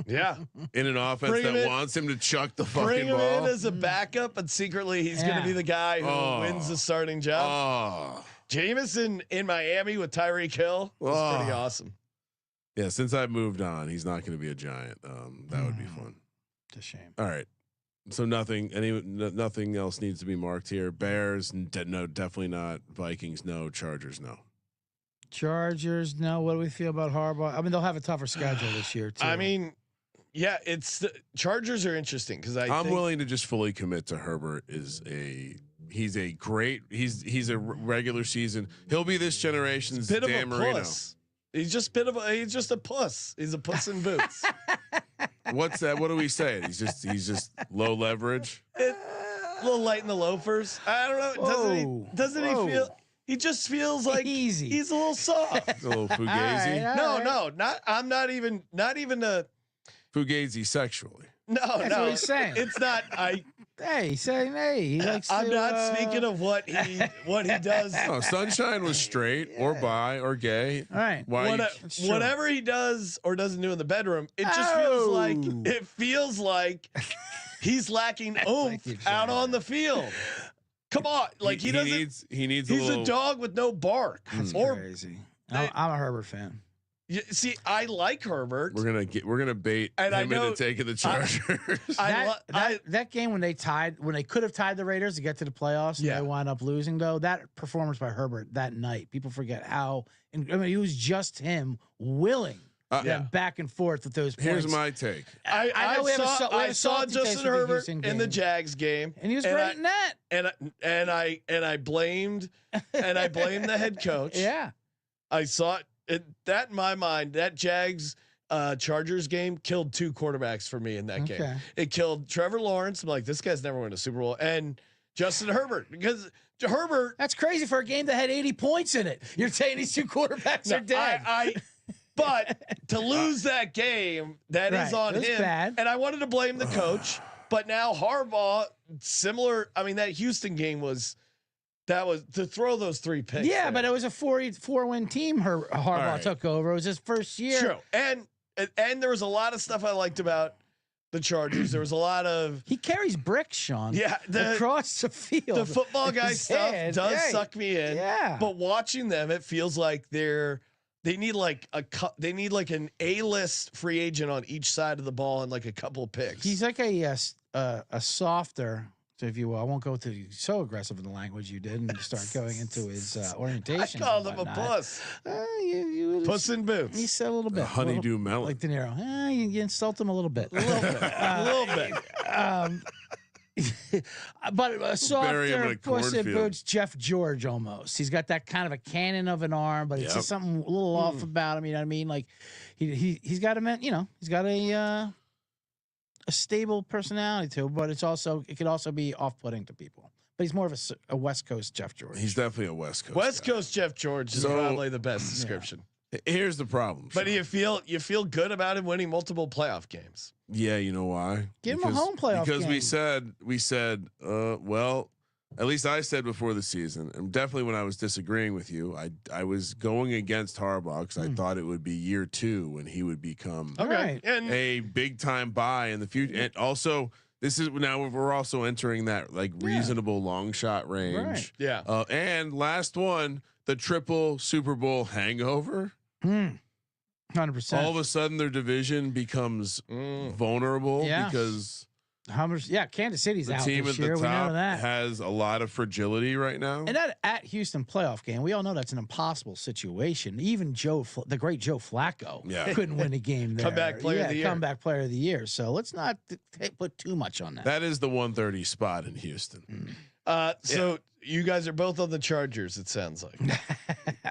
Yeah. In an offense wants him to chuck the fucking bring him ball. in as a backup, but secretly he's going to be the guy who wins the starting job. Jameis in Miami with Tyreek Hill was pretty awesome. Yeah, since I've moved on, he's not going to be a Giant. That would be fun. It's a shame. All right. So nothing else needs to be marked here. Bears, no, definitely not. Vikings, no. Chargers, no. Chargers, no. What do we feel about Harbaugh? I mean, they'll have a tougher schedule this year too. I mean, yeah, Chargers are interesting because I'm willing to just fully commit to Herbert. He's a regular season. He'll be this generation's Dan Marino. He's just a puss. He's a puss in boots. What's that? What do we say? He's just low leverage. A little light in the loafers. I don't know. Doesn't he feel? He just feels like easy. He's a little soft. A little fugazi. No, not. I'm not even a fugazi sexually. No, That's what he's saying. It's not. Hey, he's saying, hey, he likes. I'm not speaking of what he does. No, Sunshine was straight or bi or gay. All right. Whatever he does or doesn't do in the bedroom, it just feels like he's lacking oomph out on the field. Come on, like he doesn't. He needs. He's a dog with no bark. That's crazy. I'm a Herbert fan. See, I like Herbert. We're gonna bait And I him know- into taking the Chargers. That game when they could have tied the Raiders to get to the playoffs, and Yeah. they wound up losing. Though that performance by Herbert that night, people forget how. And I mean, it was just him willing them back and forth with those points. Here's my take. I know we have I a saw salty taste Justin with the Herbert Houston in the game. Jags game, and he was great in that. and I blamed the head coach. Yeah, I saw it. That in my mind, that Jags Chargers game killed 2 quarterbacks for me in that game. Okay. It killed Trevor Lawrence. I'm like, this guy's never win a Super Bowl, and Justin Herbert, because Herbert. that's crazy for a game that had 80 points in it. You're saying these 2 quarterbacks are dead. But to lose that game, that is on it was him. bad. And I wanted to blame the coach, but now Harbaugh, similar. I mean, that Houston game was to throw those 3 picks. Yeah, there. but it was a 4-win team. Harbaugh took over. It was his first year. True. And there was a lot of stuff I liked about the Chargers. There was a lot of He carries bricks, Sean. Yeah, across the field. the football guy His stuff head, does yeah. suck me in. Yeah. But watching them, it feels like they need like an A-list free agent on each side of the ball and like a couple picks. He's like a softer, if you will. I won't go so aggressive in the language you did and start going into his orientation. I called him a puss. Puss in boots. You said a little bit. Honeydew melon. Like De Niro. You insult him a little bit. A little bit. A little bit. But a Bury him in softer a Puss in cornfield. Boots, Jeff George almost. He's got that kind of a cannon of an arm, but it's just something a little off about him. You know what I mean? Like he's got he's got a stable personality too, but it could also be off-putting to people. But he's more of a West Coast Jeff George. He's definitely a West Coast. West guy. Coast Jeff George is So- probably the best description. Here's the problem. But Sean. you feel good about him winning multiple playoff games. Yeah, you know why? Give him a home playoff Because game. we said, well, at least I said before the season, and definitely when I was disagreeing with you, I was going against Harbaugh because I thought it would be year 2 when he would become Right. And a big time buy in the future. And also, this is now we're also entering that like reasonable long shot range. Right. yeah. And last one, the triple Super Bowl hangover. 100%. All of a sudden, their division becomes vulnerable Yeah. because Kansas City's the out team this at year. the We know top that. has a lot of fragility right now. And that at Houston playoff game, we all know that's an impossible situation. Even the great Joe Flacco, Yeah. couldn't win a game there. Comeback player of the year. Comeback player of the year. So let's not put too much on that. That is the 130 spot in Houston. So you guys are both on the Chargers, it sounds like.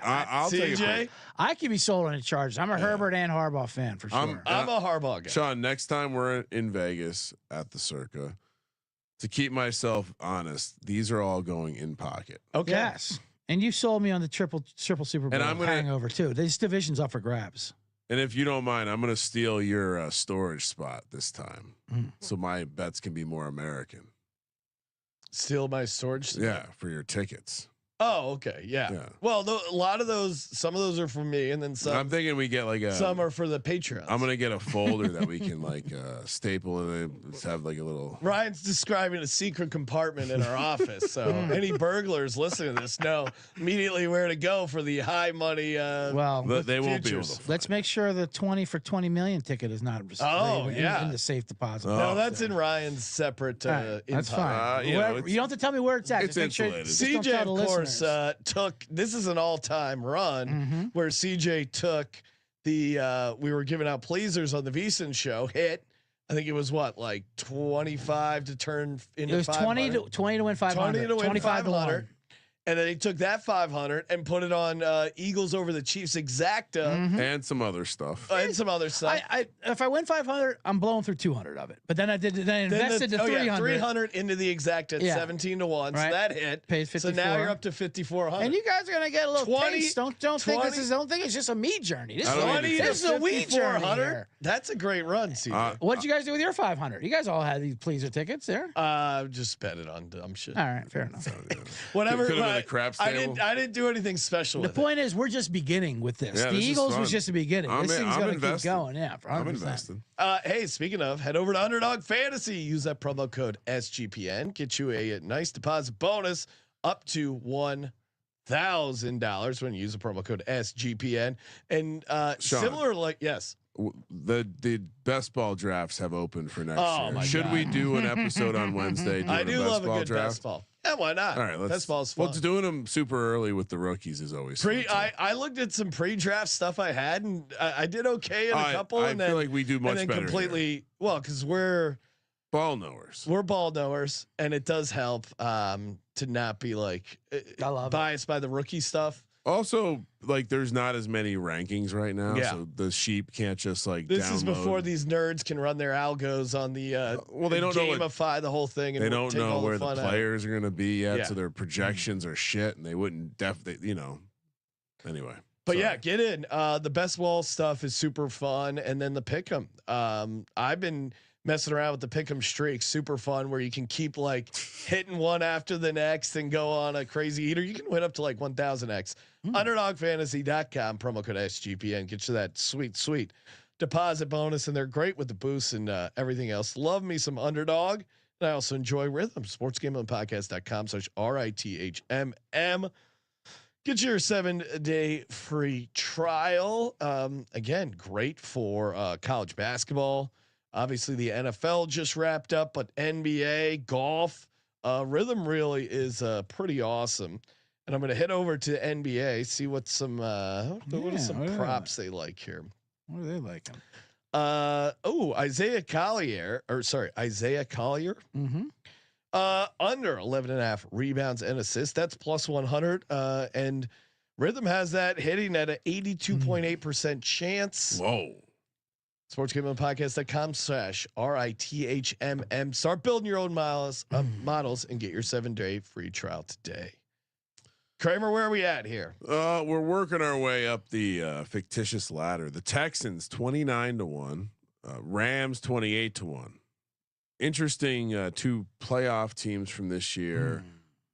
I'll take it. CJ, I can be sold on the Chargers. I'm a Herbert and Harbaugh fan for sure. I'm a Harbaugh guy. Sean, next time we're in Vegas at the Circa, to keep myself honest, these are all going in pocket. Okay. Yes. And you sold me on the triple Super Bowl And I'm gonna- hangover too. This division's up for grabs. And if you don't mind, I'm going to steal your storage spot this time, so my bets can be more American. Steal my storage. Yeah, for your tickets. Oh, okay. Yeah. Yeah. Well, a lot of those, some of those are for me, and then I'm some thinking we get like some are for the Patreons. I'm gonna get a folder that we can like staple and just have like a little. Ryan's describing a secret compartment in our office, so any burglars listening to this know immediately where to go for the high money. Well, They won't be able futures. to. let's make sure the 20 for 20 million ticket is not Oh, in yeah. the safe deposit. Oh. No, that's in Ryan's separate. All right, that's empire. fine. you know, Wherever- it's- you don't have to tell me where it's at. it's Just make sure. insulated. Just don't CJ, tell of the course, listeners. took. This is an all-time run where CJ took the. We were giving out pleasers on the VSiN show. Hit. I think it was what, like 25 to turn into. It was 20 500? to win 500. 20 to win 25 to 500. 1. And then he took that 500 and put it on Eagles over the Chiefs exacta And some other stuff. and some other stuff. If I win 500, I'm blowing through 200 of it. But then I invested the 300. 300 into the exact at Yeah. 17 to 1. Right. So that hit. Pays So now 54. you're up to 5,400. And you guys are gonna get a little 20 taste. Don't think 20 don't think it's just a me journey. This is, I don't $20 this to is a we journey 5,400. here. That's a great run, CJ. What'd you guys do with your 500? You guys all had these pleaser tickets there. Just bet it on dumb shit. All right, fair enough. Whatever. Could've been a but craps I table. didn't do anything special The with it. point is, we're just beginning with this. Yeah, The this is Eagles fun. was just the beginning. I'm This in- thing's I'm gonna keep invested. going. Yeah, for 100%. I'm invested. Hey, speaking of, head over to Underdog Fantasy. Use that promo code SGPN. Get you a nice deposit bonus up to $1,000. $1,000 when you use the promo code SGPN. And Sean. similar, like yes. The best ball drafts have opened for next Oh, year. my Should God. we do an episode on Wednesday? I do love a good draft? best ball. Yeah, why not? All right, let's. Best ball's fun. Well, doing them super early with the rookies is always fun, too. I looked at some pre-draft stuff I had, and I did okay in a couple. I and feel then, like we do much and then better completely here. well because we're Ball knowers. We're ball knowers, and it does help to not be like I love biased by the rookie stuff. Also, like there's not as many rankings right now, Yeah. so the sheep can't just like. This is download. before these nerds can run their algos on the Well, they don't know what- gamify the whole thing. And They don't take know all where the fun out. players are going to be yet, Yeah. so their projections are shit, and they wouldn't definitely, Anyway, But sorry. yeah, get in. The best ball stuff is super fun, and then the pick'em. I've been messing around with the pick'em streak, super fun, where you can keep like hitting one after the next and go on a crazy eater. You can win up to like 1,000x. Underdogfantasy.com promo code SGPN gets you that sweet deposit bonus, and they're great with the boosts and everything else. Love me some Underdog, and I also enjoy Rhythm. Sportsgamblingpodcast.com/RITHMM. Get your 7-day free trial. Again, great for college basketball. Obviously, the NFL just wrapped up, but NBA, golf, Rhythm really is pretty awesome. And I'm going to head over to NBA, see what some what are some props they like here. What are they liking? Isaiah Collier. Mm-hmm. Under 11.5 rebounds and assists. That's plus 100. And Rhythm has that hitting at an 82.8% chance. Whoa. Sportsgamblingpodcast.com/RITHMM. Start building your own models and get your 7-day free trial today. Kramer, where are we at here? We're working our way up the fictitious ladder. The Texans 29-1, Rams 28-1. Interesting two playoff teams from this year.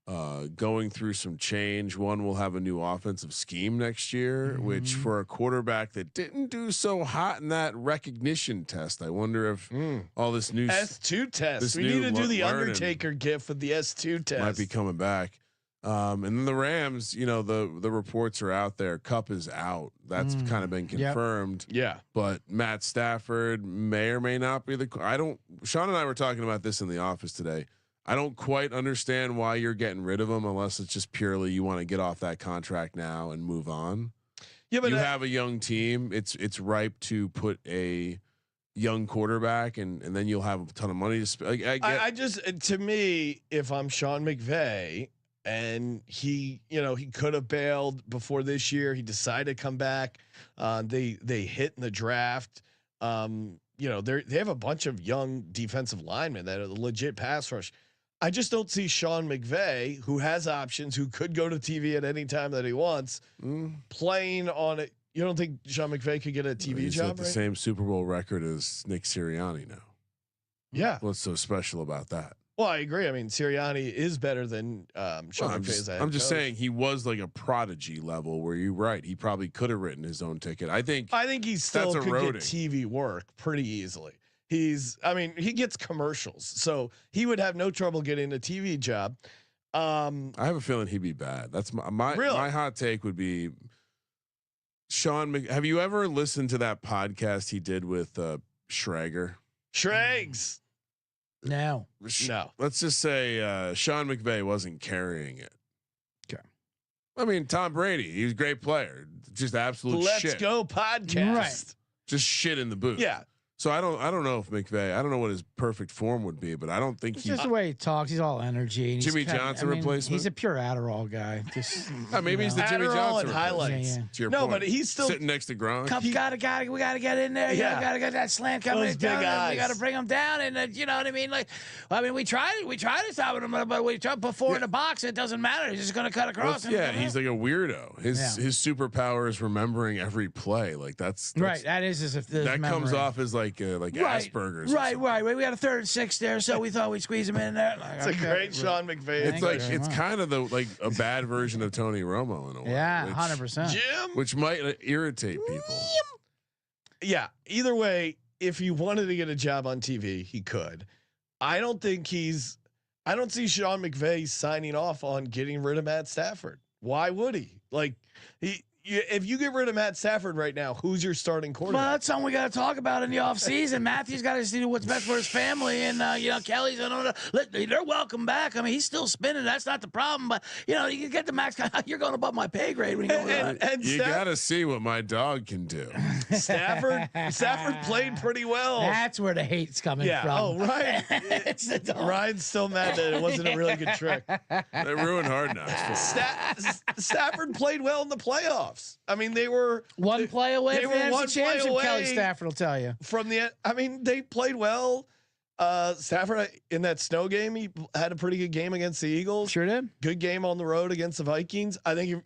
Going through some change. One will have a new offensive scheme next year, which for a quarterback that didn't do so hot in that recognition test, I wonder if all this new S2 test. this We new need to do the learning Undertaker gif with the S2 test. might be coming back. And then the Rams, the reports are out there. Cup is out. That's kind of been confirmed. Yeah. But Matt Stafford may or may not be Sean and I were talking about this in the office today. I don't quite understand why you're getting rid of him unless it's just purely you want to get off that contract now and move on. Yeah, but you have a young team. It's ripe to put a young quarterback and then you'll have a ton of money to spend. I just, to me, if I'm Sean McVay and he could have bailed before this year, he decided to come back. They hit in the draft. They have a bunch of young defensive linemen that are the legit pass rush. I just don't see Sean McVay, who has options, who could go to TV at any time that he wants, playing on it. You don't think Sean McVay could get a TV he's job? at the right? same Super Bowl record as Nick Sirianni now. Yeah. What's so special about that? Well, I agree. I mean, Sirianni is better than Sean I'm McVay. just, I'm just saying he was like a prodigy level where you're right. He probably could have written his own ticket. I think he still that's could eroding. get TV work pretty easily. He gets commercials, so he would have no trouble getting a TV job. I have a feeling he'd be bad. That's my hot take would be Sean. Have you ever listened to that podcast he did with Schrager? Schrags. No. No. Let's just say Sean McVay wasn't carrying it. Okay. I mean, Tom Brady, he was a great player. Just absolute Let's shit. go podcast. Right. Just shit in the booth. Yeah. So I don't know if McVay, I don't know what his perfect form would be, but I don't think It's just the way he talks. He's all energy. And Jimmy he's kinda, Johnson replacement? He's a pure Adderall guy. Just maybe he's the Jimmy Adderall Johnson and replacement. highlights. Yeah. To your No, point. but he's still sitting next to Gronk. Cup's we gotta get in there. Yeah. Gotta get that slant coming Those down. big eyes. We gotta bring him down, and you know what I mean. Like, we tried to stop him, but we tried to put four in the box. It doesn't matter. He's just gonna cut across. Yeah, he's like a weirdo. His superpower is remembering every play. Like that's right. That is as if that comes off as like Asperger's. Right. We got a 3rd and 6 there, so we thought we'd squeeze him in there. Like, It's a great Sean McVay. It's like it's kind of a bad version of Tony Romo in a way. Yeah, 100%. Jim. Which might irritate people. Yeah. Either way, if he wanted to get a job on TV, he could. I don't see Sean McVay signing off on getting rid of Matt Stafford. Why would he? Like if you get rid of Matt Stafford right now, who's your starting quarterback? Well, that's something we got to talk about in the offseason. Matthew's got to do what's best for his family, and Kelly's they're welcome back. I mean, he's still spinning. That's not the problem, but you can get the max. You're going above my pay grade when you go. And You got to see what my dog can do. Stafford played pretty well. That's where the hate's coming from. Oh, right. It's the dog. Ryan's still mad that it wasn't a really good trick. They ruined Hard Knocks. Stafford played well in the playoffs. I mean, they were one play away they from were the one NFC play Championship. away Kelly Stafford will tell you. They played well. Stafford in that snow game, he had a pretty good game against the Eagles. Sure did. Good game on the road against the Vikings. I think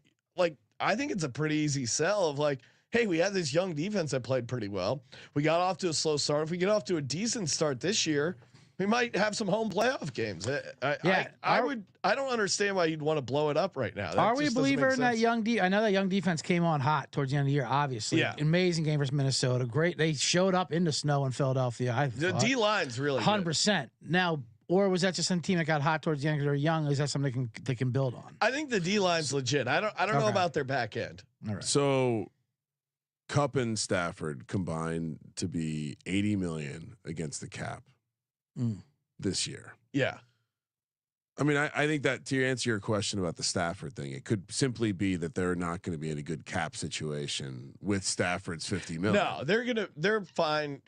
it's a pretty easy sell of like, hey, we had this young defense that played pretty well. We got off to a slow start. If we get off to a decent start this year, we might have some home playoff games. I don't understand why you'd want to blow it up right now. Are we a believer in that young I know that young defense came on hot towards the end of the year, obviously. Yeah. Amazing game versus Minnesota. Great. They showed up in the snow in Philadelphia. The D line's really 100%. Now, or was that just some team that got hot towards the end because they're young? Is that something they can build on? I think the D line's legit. I don't know about their back end. All right. So Kupp and Stafford combined to be $80 million against the cap this year. Yeah. I mean, I think that to answer your question about the Stafford thing, it could simply be that they're not going to be in a good cap situation with Stafford's $50 million. No, they're fine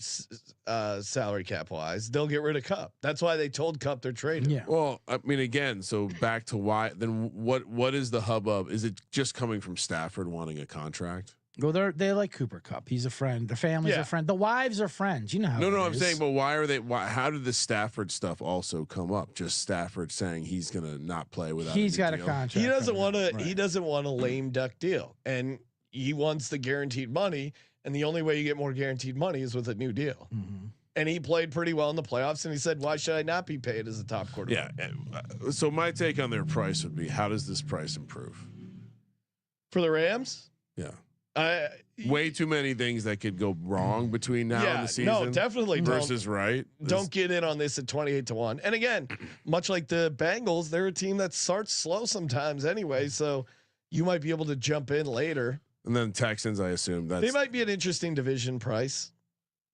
salary cap wise. They'll get rid of Kupp. That's why they told Kupp they're trading. Yeah. Well, I mean, again, so back to why then what is the hubbub? Is it just coming from Stafford wanting a contract? Well, they like Cooper Kupp. He's a friend. The family's a friend. The wives are friends. You know how. No, I'm saying, but why are they? How did the Stafford stuff also come up? Just Stafford saying he's going to not play without. He's got deal? a contract. He doesn't want to. Right. He doesn't want a lame duck deal, and he wants the guaranteed money. And the only way you get more guaranteed money is with a new deal. Mm-hmm. And he played pretty well in the playoffs. And he said, "Why should I not be paid as a top quarterback?" Yeah. So my take on their price would be, how does this price improve for the Rams? Yeah. Way too many things that could go wrong between now and the season. No, definitely versus right. Don't get in on this at 28-1. And again, much like the Bengals, they're a team that starts slow sometimes anyway. So you might be able to jump in later. And then Texans, I assume they might be an interesting division price.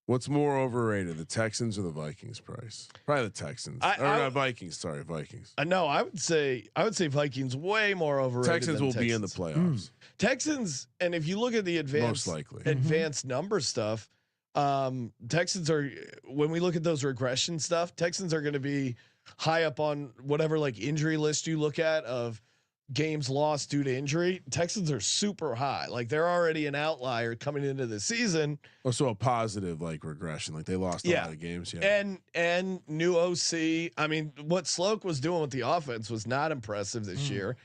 What's more overrated, the Texans or the Vikings price? Probably the Texans. Not Vikings. Sorry, Vikings. No, I would say Vikings way more overrated. Texans will be in the playoffs. Texans, and if you look at the advanced number stuff, Texans are, when we look at those regression stuff, Texans are going to be high up on whatever like injury list you look at of games lost due to injury. Texans are super high. Like they're already an outlier coming into the season. Oh, so a positive like regression. Like they lost a lot of games. Yeah. And new OC. I mean, what Sloke was doing with the offense was not impressive this year.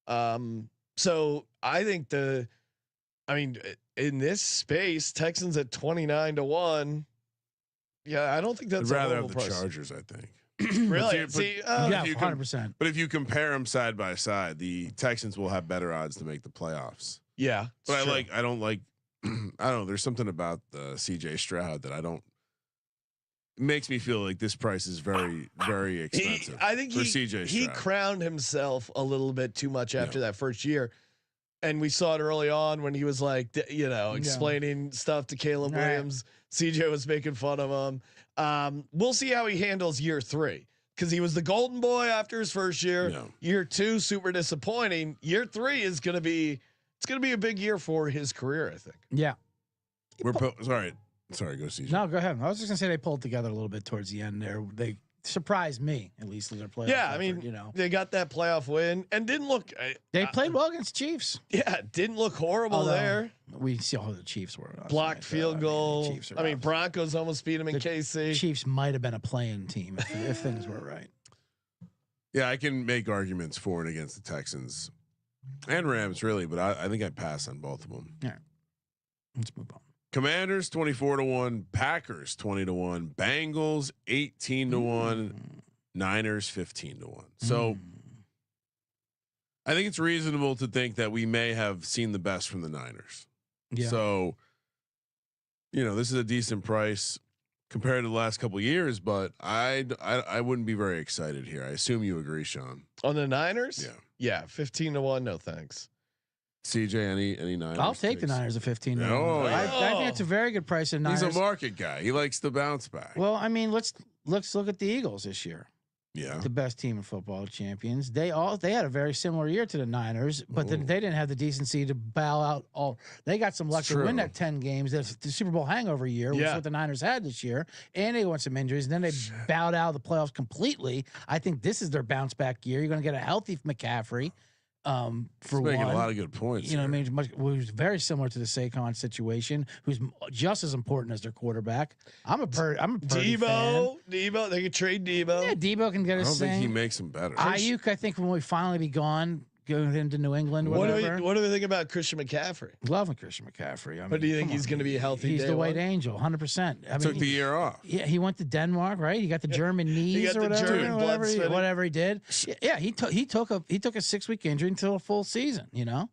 So I think in this space, Texans at 29-1. Yeah, I don't think that's. I'd rather have the price. Chargers, I think. Really? Yeah, 100%. But if you compare them side by side, the Texans will have better odds to make the playoffs. Yeah, but I don't like. I don't know. There's something about CJ Stroud that I don't. It makes me feel like this price is very, very expensive. I think for CJ Stroud. He crowned himself a little bit too much after that first year. And we saw it early on when he was like, explaining stuff to Caleb Williams. CJ was making fun of him. We'll see how he handles year 3 because he was the golden boy after his first year. Yeah. Year 2, super disappointing. Year 3 is going to be a big year for his career, I think. Yeah. Sorry, go CJ. No, go ahead. I was just gonna say they pulled together a little bit towards the end there. They surprised me at least in their playoff. Yeah, effort, I mean, they got that playoff win and didn't look. They played well against Chiefs. Yeah, didn't look horrible there. We see how the Chiefs were. Blocked field goal. I mean, Broncos almost beat them in KC. Chiefs might have been a playing team if things were right. Yeah, I can make arguments for and against the Texans and Rams, really, but I think I'd pass on both of them. All right, let's move on. Commanders 24-1, Packers 20-1, Bengals 18-1, Niners 15-1. So I think it's reasonable to think that we may have seen the best from the Niners. Yeah. So, this is a decent price. compared to the last couple of years, but I wouldn't be very excited here. I assume you agree, Sean. On the Niners? Yeah. Yeah, 15-1. No thanks. CJ, any Niners? I'll take the takes? Niners at 15. Oh, I yeah. think it's a very good price in Niners. He's a market guy. He likes the bounce back. Well, I mean, let's look at the Eagles this year. Yeah. The best team in football, champions. They had a very similar year to the Niners, but then they didn't have the decency to bow out all. They got some luck to win that 10 games. That's the Super Bowl hangover year, which is what the Niners had this year, and they won some injuries. And then they bowed out of the playoffs completely. I think this is their bounce back year. You're going to get a healthy McCaffrey. For making one, a lot of good points. you know, what I mean, who's very similar to the Saquon situation, who's just as important as their quarterback. I'm a Purdy fan. Debo, they could trade Debo. Yeah, Debo can get I us. don't think he makes him better. Ayuk, I think when we finally be gone, going into New England, What whatever. do we think about Christian McCaffrey? Loving Christian McCaffrey. I mean, But do you think come he's on. going to be healthy? He's day the white one? angel, 100%. I mean, Took the year off. yeah, he went to Denmark, right? He got the German knees got or the whatever, German blood whatever, sweating. whatever he did. Yeah, he took a 6-week injury until a full season. You know,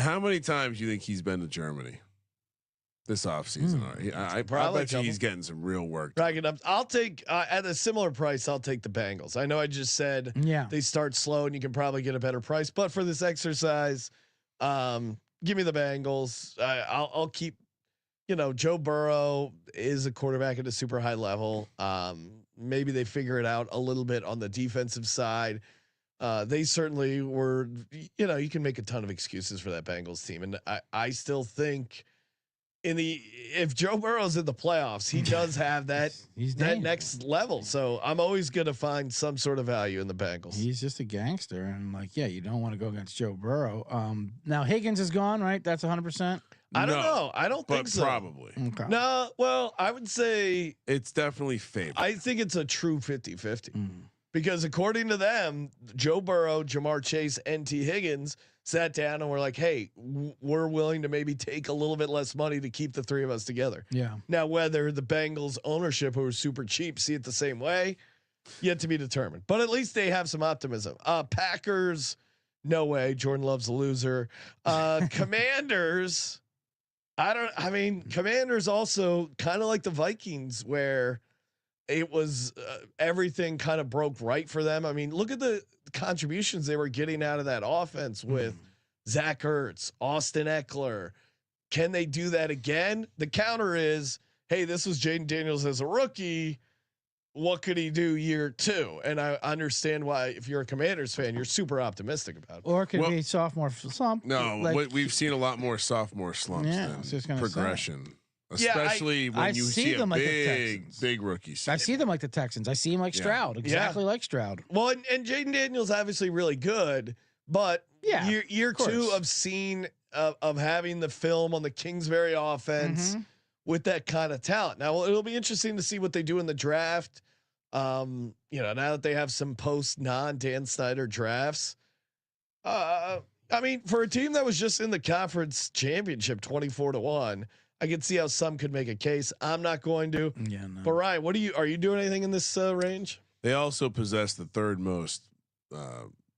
How many times do you think he's been to Germany this offseason? I Probably bet you couple. he's getting some real work. Rack it up. I'll take at a similar price. I'll take the Bengals. I know I just said yeah. they start slow and you can probably get a better price, but for this exercise, give me the Bengals. I'll keep. You know, Joe Burrow is a quarterback at a super high level. Maybe they figure it out a little bit on the defensive side. They certainly were. You know, you can make a ton of excuses for that Bengals team, and I still think. If Joe Burrow's in the playoffs, he does have that next level. So I'm always going to find some sort of value in the Bengals. He's just a gangster, and you don't want to go against Joe Burrow. Now Higgins is gone, right? That's 100%. I don't know. I don't think But so. probably. Okay. No. Well, I would say It's definitely favored. I think it's a true 50-50 because according to them, Joe Burrow, Jamar Chase, and T. Higgins sat down and were like, "Hey, we're willing to maybe take a little bit less money to keep the three of us together." Yeah. Now, whether the Bengals ownership, who are super cheap, see it the same way, yet to be determined. But at least they have some optimism. Packers, no way. Jordan Love's a loser. Commanders, Commanders also kind of like the Vikings, where it was everything kind of broke right for them. I mean, look at the contributions they were getting out of that offense with Zach Ertz, Austin Eckler. Can they do that again? The counter is, hey, this was Jaden Daniels as a rookie. What could he do year 2? And I understand why, if you're a Commanders fan, you're super optimistic about it. Or it could be sophomore slump. No, we've seen a lot more sophomore slumps Yeah, I was just than gonna say. progression. Yeah, Especially I when you see see a them like the Texans. big rookie season. I see them like the Texans. I see him like Stroud, exactly like Stroud. Well, and Jaden Daniels obviously really good, but year 2 of seeing of having the film on the Kingsbury offense with that kind of talent. Now it'll be interesting to see what they do in the draft. You know, now that they have some post non-Dan Snyder drafts. I mean, for a team that was just in the conference championship 24-1, I can see how some could make a case. I'm not going to. Yeah, no. But Ryan, are you doing anything in this range? They also possess the third most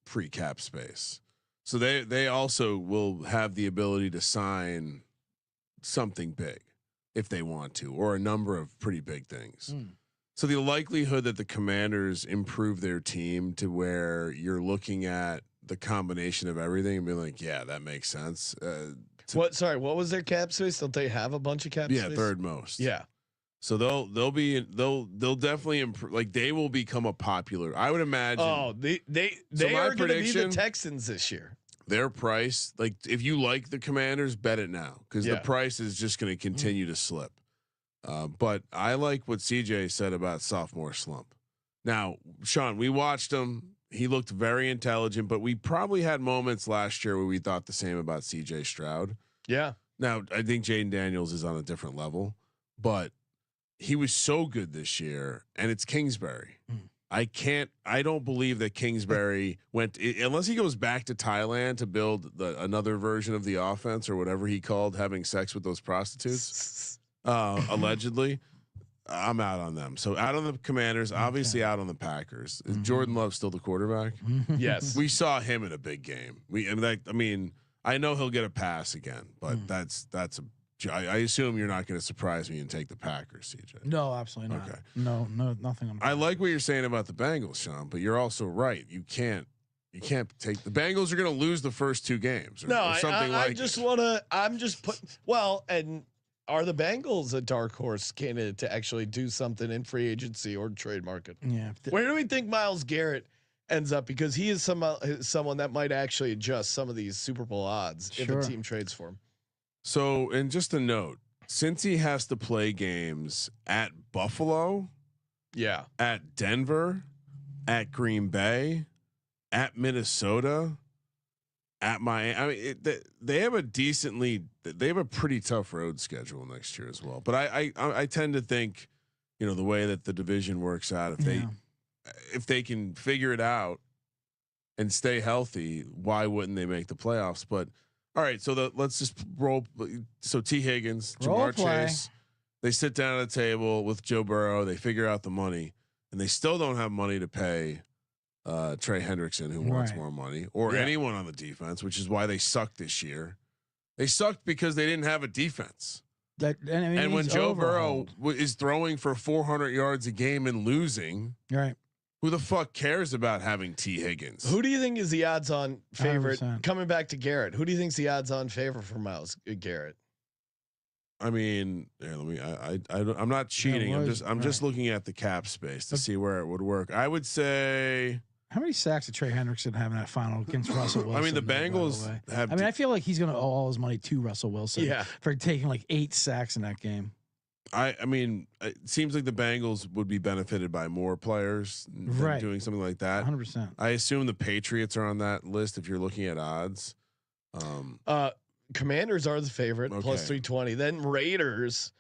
free cap space, so they also will have the ability to sign something big if they want to, or a number of pretty big things. So the likelihood that the Commanders improve their team to where you're looking at the combination of everything and be like, yeah, that makes sense. What was their cap space? Don't they have a bunch of cap space? Yeah, third most. Yeah. So they'll definitely improve. Like, they will become a popular. I would imagine. Oh, they are going to be the Texans this year. Their price, like, if you like the Commanders, bet it now, because the price is just going to continue to slip. But I like what CJ said about sophomore slump. Now, Sean, we watched him. He looked very intelligent, but we probably had moments last year where we thought the same about CJ Stroud. Yeah. Now, I think Jaden Daniels is on a different level, but he was so good this year, and it's Kingsbury. I don't believe that Kingsbury went, unless he goes back to Thailand to build another version of the offense or whatever he called having sex with those prostitutes, allegedly. I'm out on them. So out on the Commanders, obviously out on the Packers. Is Jordan Love still the quarterback? Yes. We saw him in a big game. I know he'll get a pass again, but that's I assume you're not going to surprise me and take the Packers, CJ. No, absolutely not. Okay. No, nothing. I like what you're saying about the Bengals, Sean, but you're also right. You can't take the Bengals are going to lose the first 2 games. Or, No, or something I like just it. want to. I'm just put. Well, and are the Bengals a dark horse candidate to actually do something in free agency or trade market? Yeah. Where do we think Myles Garrett ends up? Because he is someone that might actually adjust some of these Super Bowl odds if a team trades for him. So, and just a note, since he has to play games at Buffalo, at Denver, at Green Bay, at Minnesota, at Miami, I mean, they have a pretty tough road schedule next year as well. But I tend to think, the way that the division works out, if they can figure it out and stay healthy, why wouldn't they make the playoffs? But all right, so let's just roll. So T. Higgins, Jamar Chase, they sit down at a table with Joe Burrow. They figure out the money, and they still don't have money to pay Trey Hendrickson, who wants more money, or anyone on the defense, which is why they sucked this year. They sucked because they didn't have a defense. And when Joe Burrow is throwing for 400 yards a game and losing, right? Who the fuck cares about having T. Higgins? Who do you think is the odds-on favorite 100%. coming back to Garrett? Who do you think's the odds-on favorite for Myles Garrett? I mean, I'm not cheating. I'm just looking at the cap space to see where it would work. I would say. How many sacks did Trey Hendrickson have in that final against Russell Wilson? I mean, the Bengals have. I mean, I feel like he's going to owe all his money to Russell Wilson for taking like 8 sacks in that game. I mean, it seems like the Bengals would be benefited by more players than doing something like that. 100%. I assume the Patriots are on that list if you're looking at odds. Commanders are the favorite, plus 320. Then Raiders,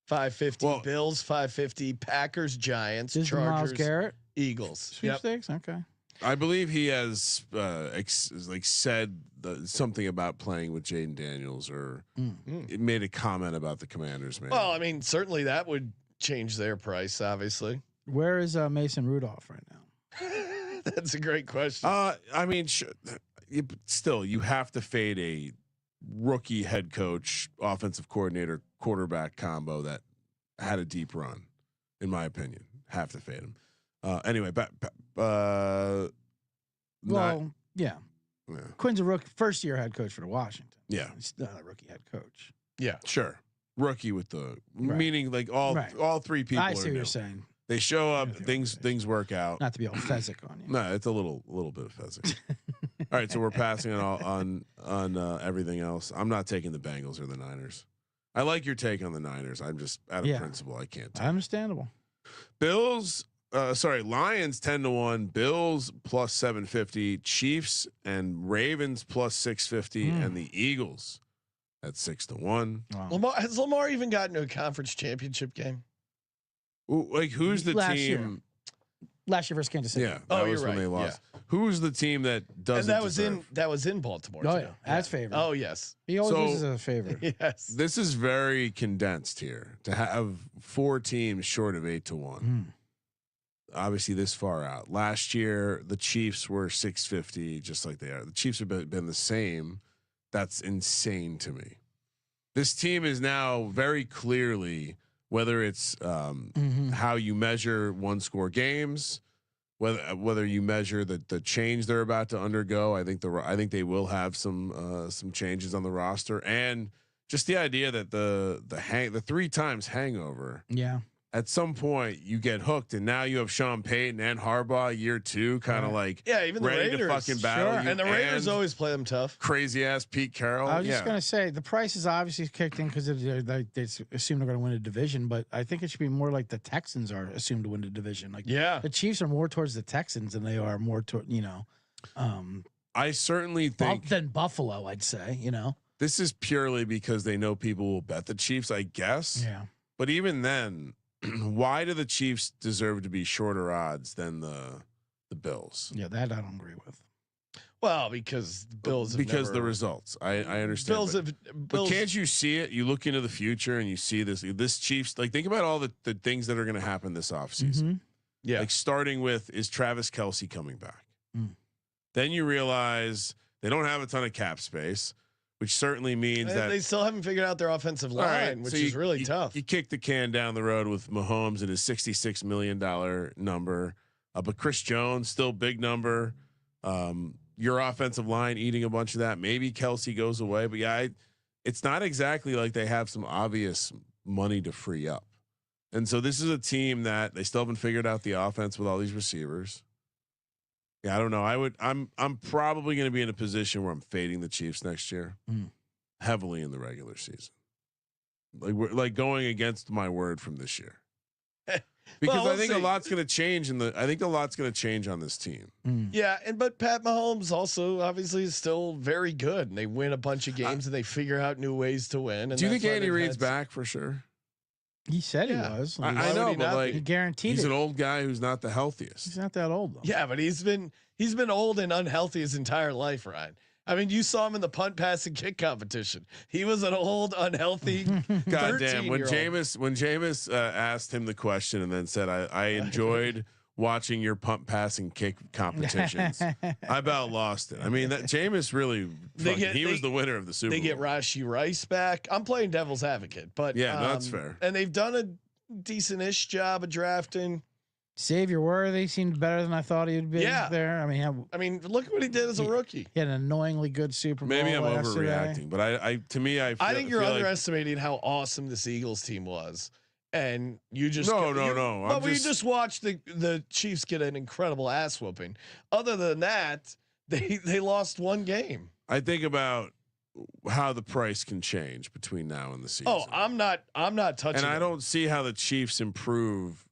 550. Bills, 550. Packers, Giants, Chargers, Myles Garrett, Eagles. Sweepstakes. Okay. I believe he has said something about playing with Jaden Daniels, or it made a comment about the Commanders. Man. Well, I mean, certainly that would change their price. Obviously, where is Mason Rudolph right now? That's a great question. I mean, still, you have to fade a rookie head coach, offensive coordinator, quarterback combo that had a deep run, in my opinion. Have to fade him. Anyway, Quinn's a rookie, first year head coach for the Washington. Yeah, he's not a rookie head coach. Yeah, sure, rookie with the meaning like all 3 people. I see what you're saying. They show up, things work out. Not to be all Fezzik on you. No, it's a little bit of Fezzik. All right, so we're passing on everything else. I'm not taking the Bengals or the Niners. I like your take on the Niners. I'm just out of principle. I can't take Understandable. Bills. Lions 10-1, Bills plus 750, Chiefs and Ravens plus 650, and the Eagles at 6-1. Wow. Has Lamar even gotten to a conference championship game? Like, who's the team? Last year versus Kansas City. Yeah, that was when they lost. Who's the team that doesn't? And that was in Baltimore. Oh yeah, as favorite. Oh yes, he always uses as a favorite. Yes, this is very condensed here to have 4 teams short of 8-1. Obviously this far out. Last year the Chiefs were 650, just like they are. The Chiefs have been the same. That's insane to me. This team is now very clearly, whether it's how you measure 1-score games, whether you measure the change they're about to undergo. I think they will have some changes on the roster, and just the idea that the 3 times hangover. Yeah. At some point you get hooked, and now you have Sean Payton and Harbaugh year 2, kind of like even ready the Raiders, to fucking battle. And the Raiders always play them tough. Crazy ass Pete Carroll. I was just gonna say the price is obviously kicked in because they assume they're going to win a division, but I think it should be more like the Texans are assumed to win the division. Like the Chiefs are more towards the Texans than they are more toward I certainly think than Buffalo. I'd say this is purely because they know people will bet the Chiefs, I guess. Yeah, but even then. Why do the Chiefs deserve to be shorter odds than the Bills? Yeah, that I don't agree with. Well, because Bills the results. I understand. But can't you see it? You look into the future and you see this Chiefs. Like, think about all the things that are going to happen this offseason. Yeah, like starting with, is Travis Kelce coming back? Then you realize they don't have a ton of cap space, which certainly means that they still haven't figured out their offensive line, which is really tough. You kick the can down the road with Mahomes and his $66 million number, but Chris Jones still big number. Your offensive line eating a bunch of that. Maybe Kelsey goes away, but yeah, it's not exactly like they have some obvious money to free up. And so this is a team that they still haven't figured out the offense with all these receivers. Yeah, I don't know. I'm probably going to be in a position where I'm fading the Chiefs next year, heavily in the regular season. Like we're like going against my word from this year. Because I think a lot's going to change I think a lot's going to change on this team. Yeah, but Pat Mahomes also obviously is still very good, and they win a bunch of games and they figure out new ways to win. And do you think Andy Reid's back for sure? He said he was. I know, but like he guaranteed he's it. an old guy who's not the healthiest. He's not that old though. Yeah, but he's been old and unhealthy his entire life, Ryan. I mean, you saw him in the punt, pass, and kick competition. He was an old, unhealthy. Goddamn! When Jameis asked him the question and then said, "I enjoyed watching your punt, pass, and kick competitions," I about lost it. I mean, that Jameis really he was the winner of the Super Bowl. They get Rashee Rice back. I'm playing devil's advocate, but yeah, that's fair. And they've done a decent-ish job of drafting. Xavier Worthy seemed better than I thought he would be. Yeah. There. I mean, look what he did as a rookie. He had an annoyingly good Super Bowl. Maybe I'm yesterday. overreacting, but I think you're underestimating how awesome this Eagles team was, and you just no. But we just watched the Chiefs get an incredible ass whooping. Other than that, they lost one game. I think about how the price can change between now and the season. Oh, I'm not touching. And I don't see how the Chiefs improve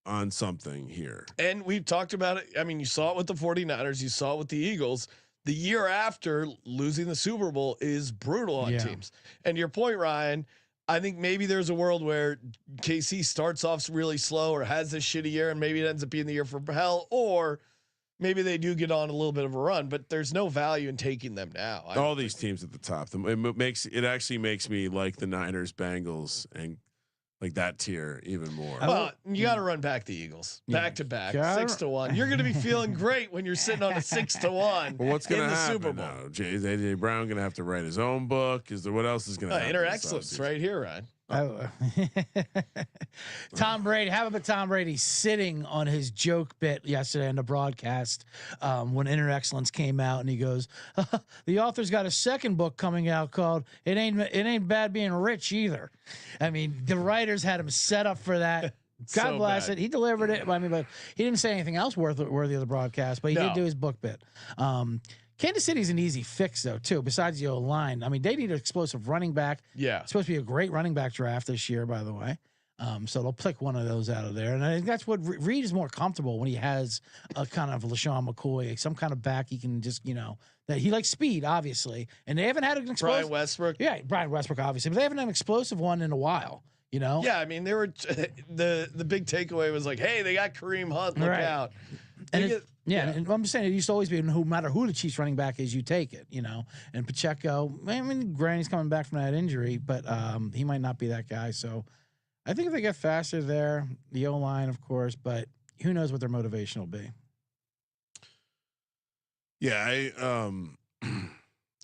on something here. And we've talked about it. I mean, you saw it with the 49ers, you saw it with the Eagles. The year after losing the Super Bowl is brutal on teams. And your point, Ryan, I think maybe there's a world where KC starts off really slow or has this shitty year and maybe it ends up being the year for hell, or maybe they do get on a little bit of a run, but there's no value in taking them now. All these teams at the top, it actually makes me like the Niners, Bengals, and like that tier even more. Well, you got to run back the Eagles back to back, 6-1. You're going to be feeling great when you're sitting on a 6-1. Well, what's going to happen? Super Bowl. Now? AJ Brown going to have to write his own book. Is there what else is going to happen? Inner excellence right here, Ryan. Tom Brady. How about Tom Brady sitting on his joke bit yesterday on the broadcast when Inner Excellence came out, and he goes, "The author's got a second book coming out called It Ain't Bad Being Rich Either." I mean, the writers had him set up for that. God bless it. He delivered it. I mean, but he didn't say anything else worthy of the broadcast. But he did do his book bit. Kansas City's an easy fix, though, too, besides the O-line. I mean, they need an explosive running back. Yeah. It's supposed to be a great running back draft this year, by the way. So they'll pick one of those out of there. And I think that's what Reed is more comfortable when he has a kind of LaShawn McCoy, some kind of back he can just, that he likes speed, obviously. And they haven't had an explosive. Brian Westbrook. Yeah, Brian Westbrook, obviously. But they haven't had an explosive one in a while, Yeah, I mean, they were the big takeaway was like, hey, they got Kareem Hunt. Look out. And and I'm just saying, it used to always be no matter who the Chiefs running back is, you take it, And Pacheco, I mean, Granny's coming back from that injury, but he might not be that guy. So I think if they get faster there, the O-line, of course, but who knows what their motivation will be. Yeah,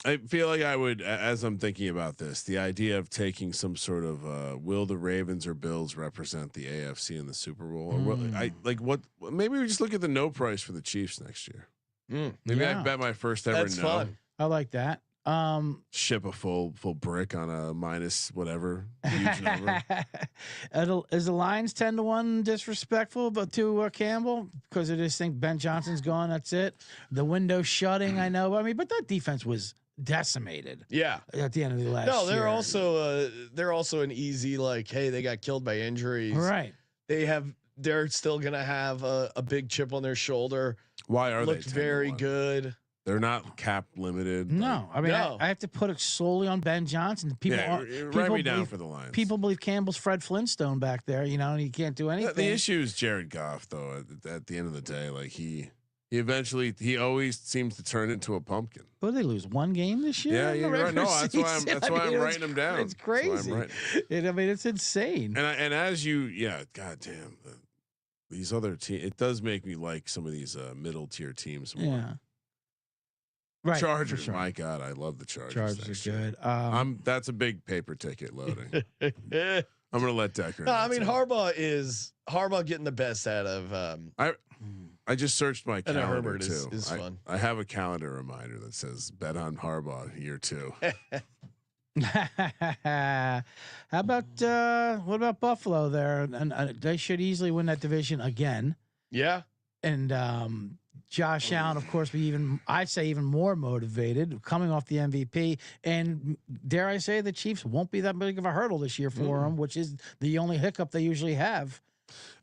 I feel like I would, as I'm thinking about this, the idea of taking some sort of will the Ravens or Bills represent the AFC in the Super Bowl? Or maybe we just look at the no price for the Chiefs next year. Maybe I bet my first ever That's fun. I like that. Ship a full brick on a minus whatever huge number. Is the Lions 10-1 disrespectful, but to Campbell because they just think Ben Johnson's gone? That's it. The window shutting. I know. I mean, but that defense was decimated. Yeah. At the end of the last. No, they're year. they're also an easy hey, they got killed by injuries. Right. They're still gonna have a big chip on their shoulder. Why are Looked they very good? They're not cap limited. No, I mean, I have to put it solely on Ben Johnson. People write me down for the Lions. People believe Campbell's Fred Flintstone back there, and he can't do anything. The issue is Jared Goff, though. At the end of the day, he always seems to turn into a pumpkin. But they lose one game this year. Yeah, you're right. No, that's why I'm writing them down. It's crazy. I mean, it's insane. And as goddamn, these other teams. It does make me like some of these middle tier teams more. Yeah. Right. Chargers. Sure. My God, I love the Chargers. Chargers are good. That's a big paper ticket loading. I'm gonna let Decker. No, I mean Harbaugh getting the best out of. I just searched my calendar Herbert too. is fun. I have a calendar reminder that says bet on Harbaugh year 2. How about what about Buffalo there? And they should easily win that division again. Yeah. And Josh Allen, of course, I'd say even more motivated coming off the MVP. And dare I say, the Chiefs won't be that big of a hurdle this year for them, which is the only hiccup they usually have.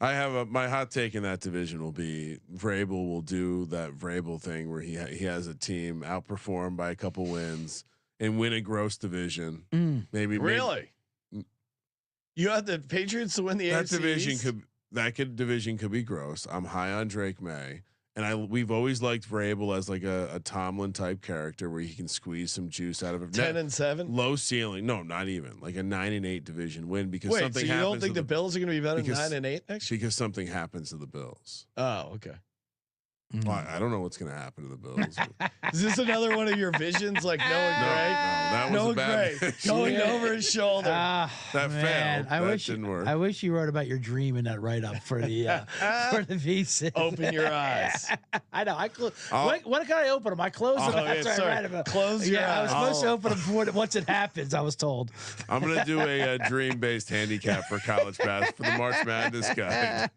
I have my hot take in that division will be Vrabel will do that Vrabel thing where he has a team outperformed by a couple wins and win a gross division. Maybe really. You have the Patriots to win the that AFC division East? division could be gross. I'm high on Drake May. And we've always liked Vrabel as like a Tomlin type character where he can squeeze some juice out of it. 10-7, low ceiling. No, not even like a 9-8 division win because Wait, something. So you happens don't think the Bills are going to be better than 9-8 next year? Because something happens to the Bills. Oh, okay. Well, I don't know what's going to happen to the Bills. Is this another one of your visions, like Noah Gray? that was a bad Gray going over his shoulder. that failed. That didn't work. I wish you wrote about your dream in that write up for the VC. Open your eyes. I know. When can I open them? I close them after I write about. Close your eyes. I was supposed to open them once it happens. I was told. I'm going to do a dream based handicap for college basketball for the March Madness guy.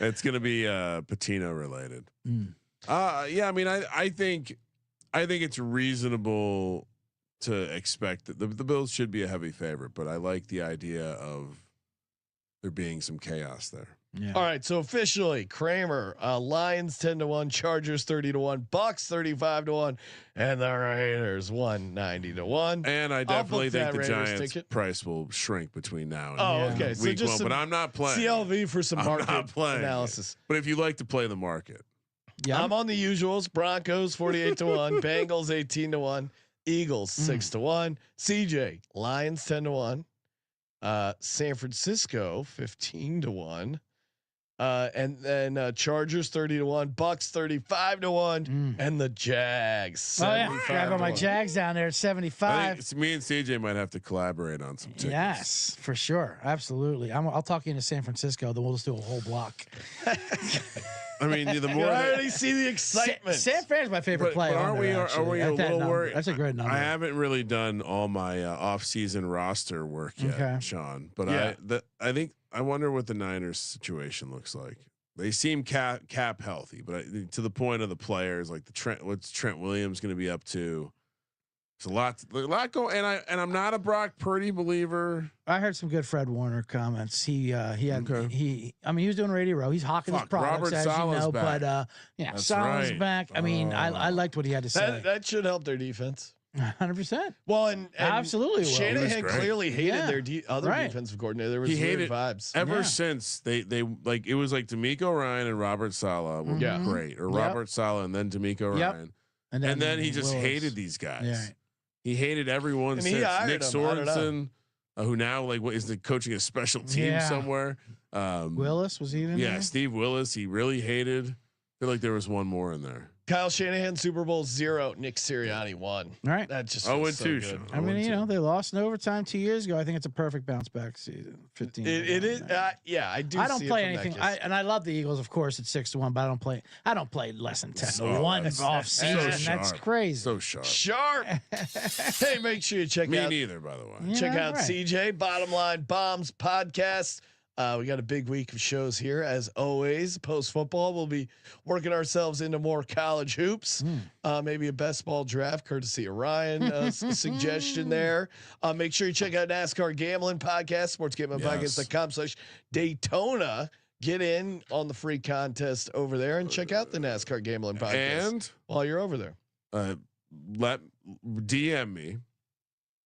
It's going to be Patino related. Yeah, I mean, I think it's reasonable to expect that the Bills should be a heavy favorite, but I like the idea of there being some chaos there. Yeah. All right, so officially, Kramer, Lions 10-1, Chargers 30-1, Bucks 35-1, and the Raiders 190-1. And I definitely think the Raiders Giants price will shrink between now and okay. So week just 1, but I'm not playing. CLV for some market analysis. But if you like to play the market, yeah, I'm on the usuals: Broncos 48-1, Bengals 18-1, Eagles 6-1, CJ Lions 10-1, San Francisco 15-1. And then Chargers 30-1, Bucks 35-1, and the Jags 75. Grab my Jags down there at 75. I think me and CJ might have to collaborate on some tickets. Yes, for sure, absolutely. I'll talk you into San Francisco. Then we'll just do a whole block. I mean, the more I already see the excitement. San Fran's my favorite player. Are we a little worried? That's a great number. I haven't really done all my off-season roster work yet, Sean. But I think I wonder what the Niners situation looks like. They seem cap healthy, but to the point of the players, like what's Trent Williams going to be up to? There's a lot going, and I'm not a Brock Purdy believer. I heard some good Fred Warner comments. He was doing Radio Row. He's hawking his products, Robert as Saleh's you know. back. But Saleh's back. I mean, I liked what he had to say. That should help their defense. 100%. Well, and absolutely. Shanahan clearly hated their other right. defensive coordinator. There was hated vibes ever since they like it was like D'Amico Ryan and Robert Saleh were great, or Robert Saleh and then D'Amico Ryan, and then he just hated these guys. Yeah. He hated everyone and since Nick Sorensen, who now is coaching a special team somewhere. Willis was he in there? Steve Willis. He really hated. I feel like there was one more in there. Kyle Shanahan Super Bowl 0, Nick Sirianni 1. All right, that just 0-2. So I mean, they lost in overtime 2 years ago. I think it's a perfect bounce back season. 15. It is. I do. I don't play anything. I love the Eagles, of course, at 6-1, but I don't play less than 10-1 off season. That's crazy. So sharp. Hey, make sure you check out. Me neither, by the way. Check out CJ Bottom Line Bombs podcast. We got a big week of shows here, as always. Post football, we'll be working ourselves into more college hoops. Maybe a best ball draft, courtesy of Ryan. Suggestion there. Make sure you check out NASCAR Gambling Podcast, sportsgamblingpodcast.com/Daytona. Get in on the free contest over there and check out the NASCAR Gambling Podcast. And while you're over there, DM me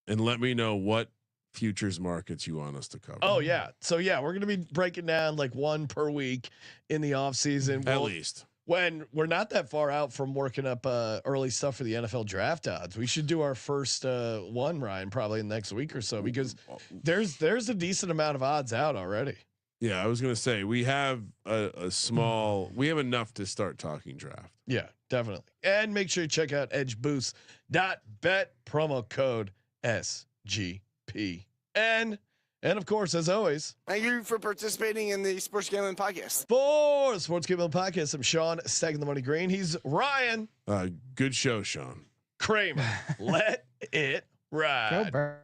and let me know what futures markets you want us to cover. Oh yeah. So yeah, we're going to be breaking down like one per week in the off season. At least when we're not that far out from working up early stuff for the NFL draft odds. We should do our first one, Ryan, probably in the next week or so, because there's a decent amount of odds out already. Yeah, I was gonna say we have a small. We have enough to start talking draft. Yeah, definitely. And make sure you check out edgeboost.bet, promo code SGPN. And of course, as always, thank you for participating in the Sports Gambling Podcast. for the Sports Gambling Podcast, I'm Sean, stacking the money green. He's Ryan. Good show, Sean Kramer. Let it ride. Go Bird.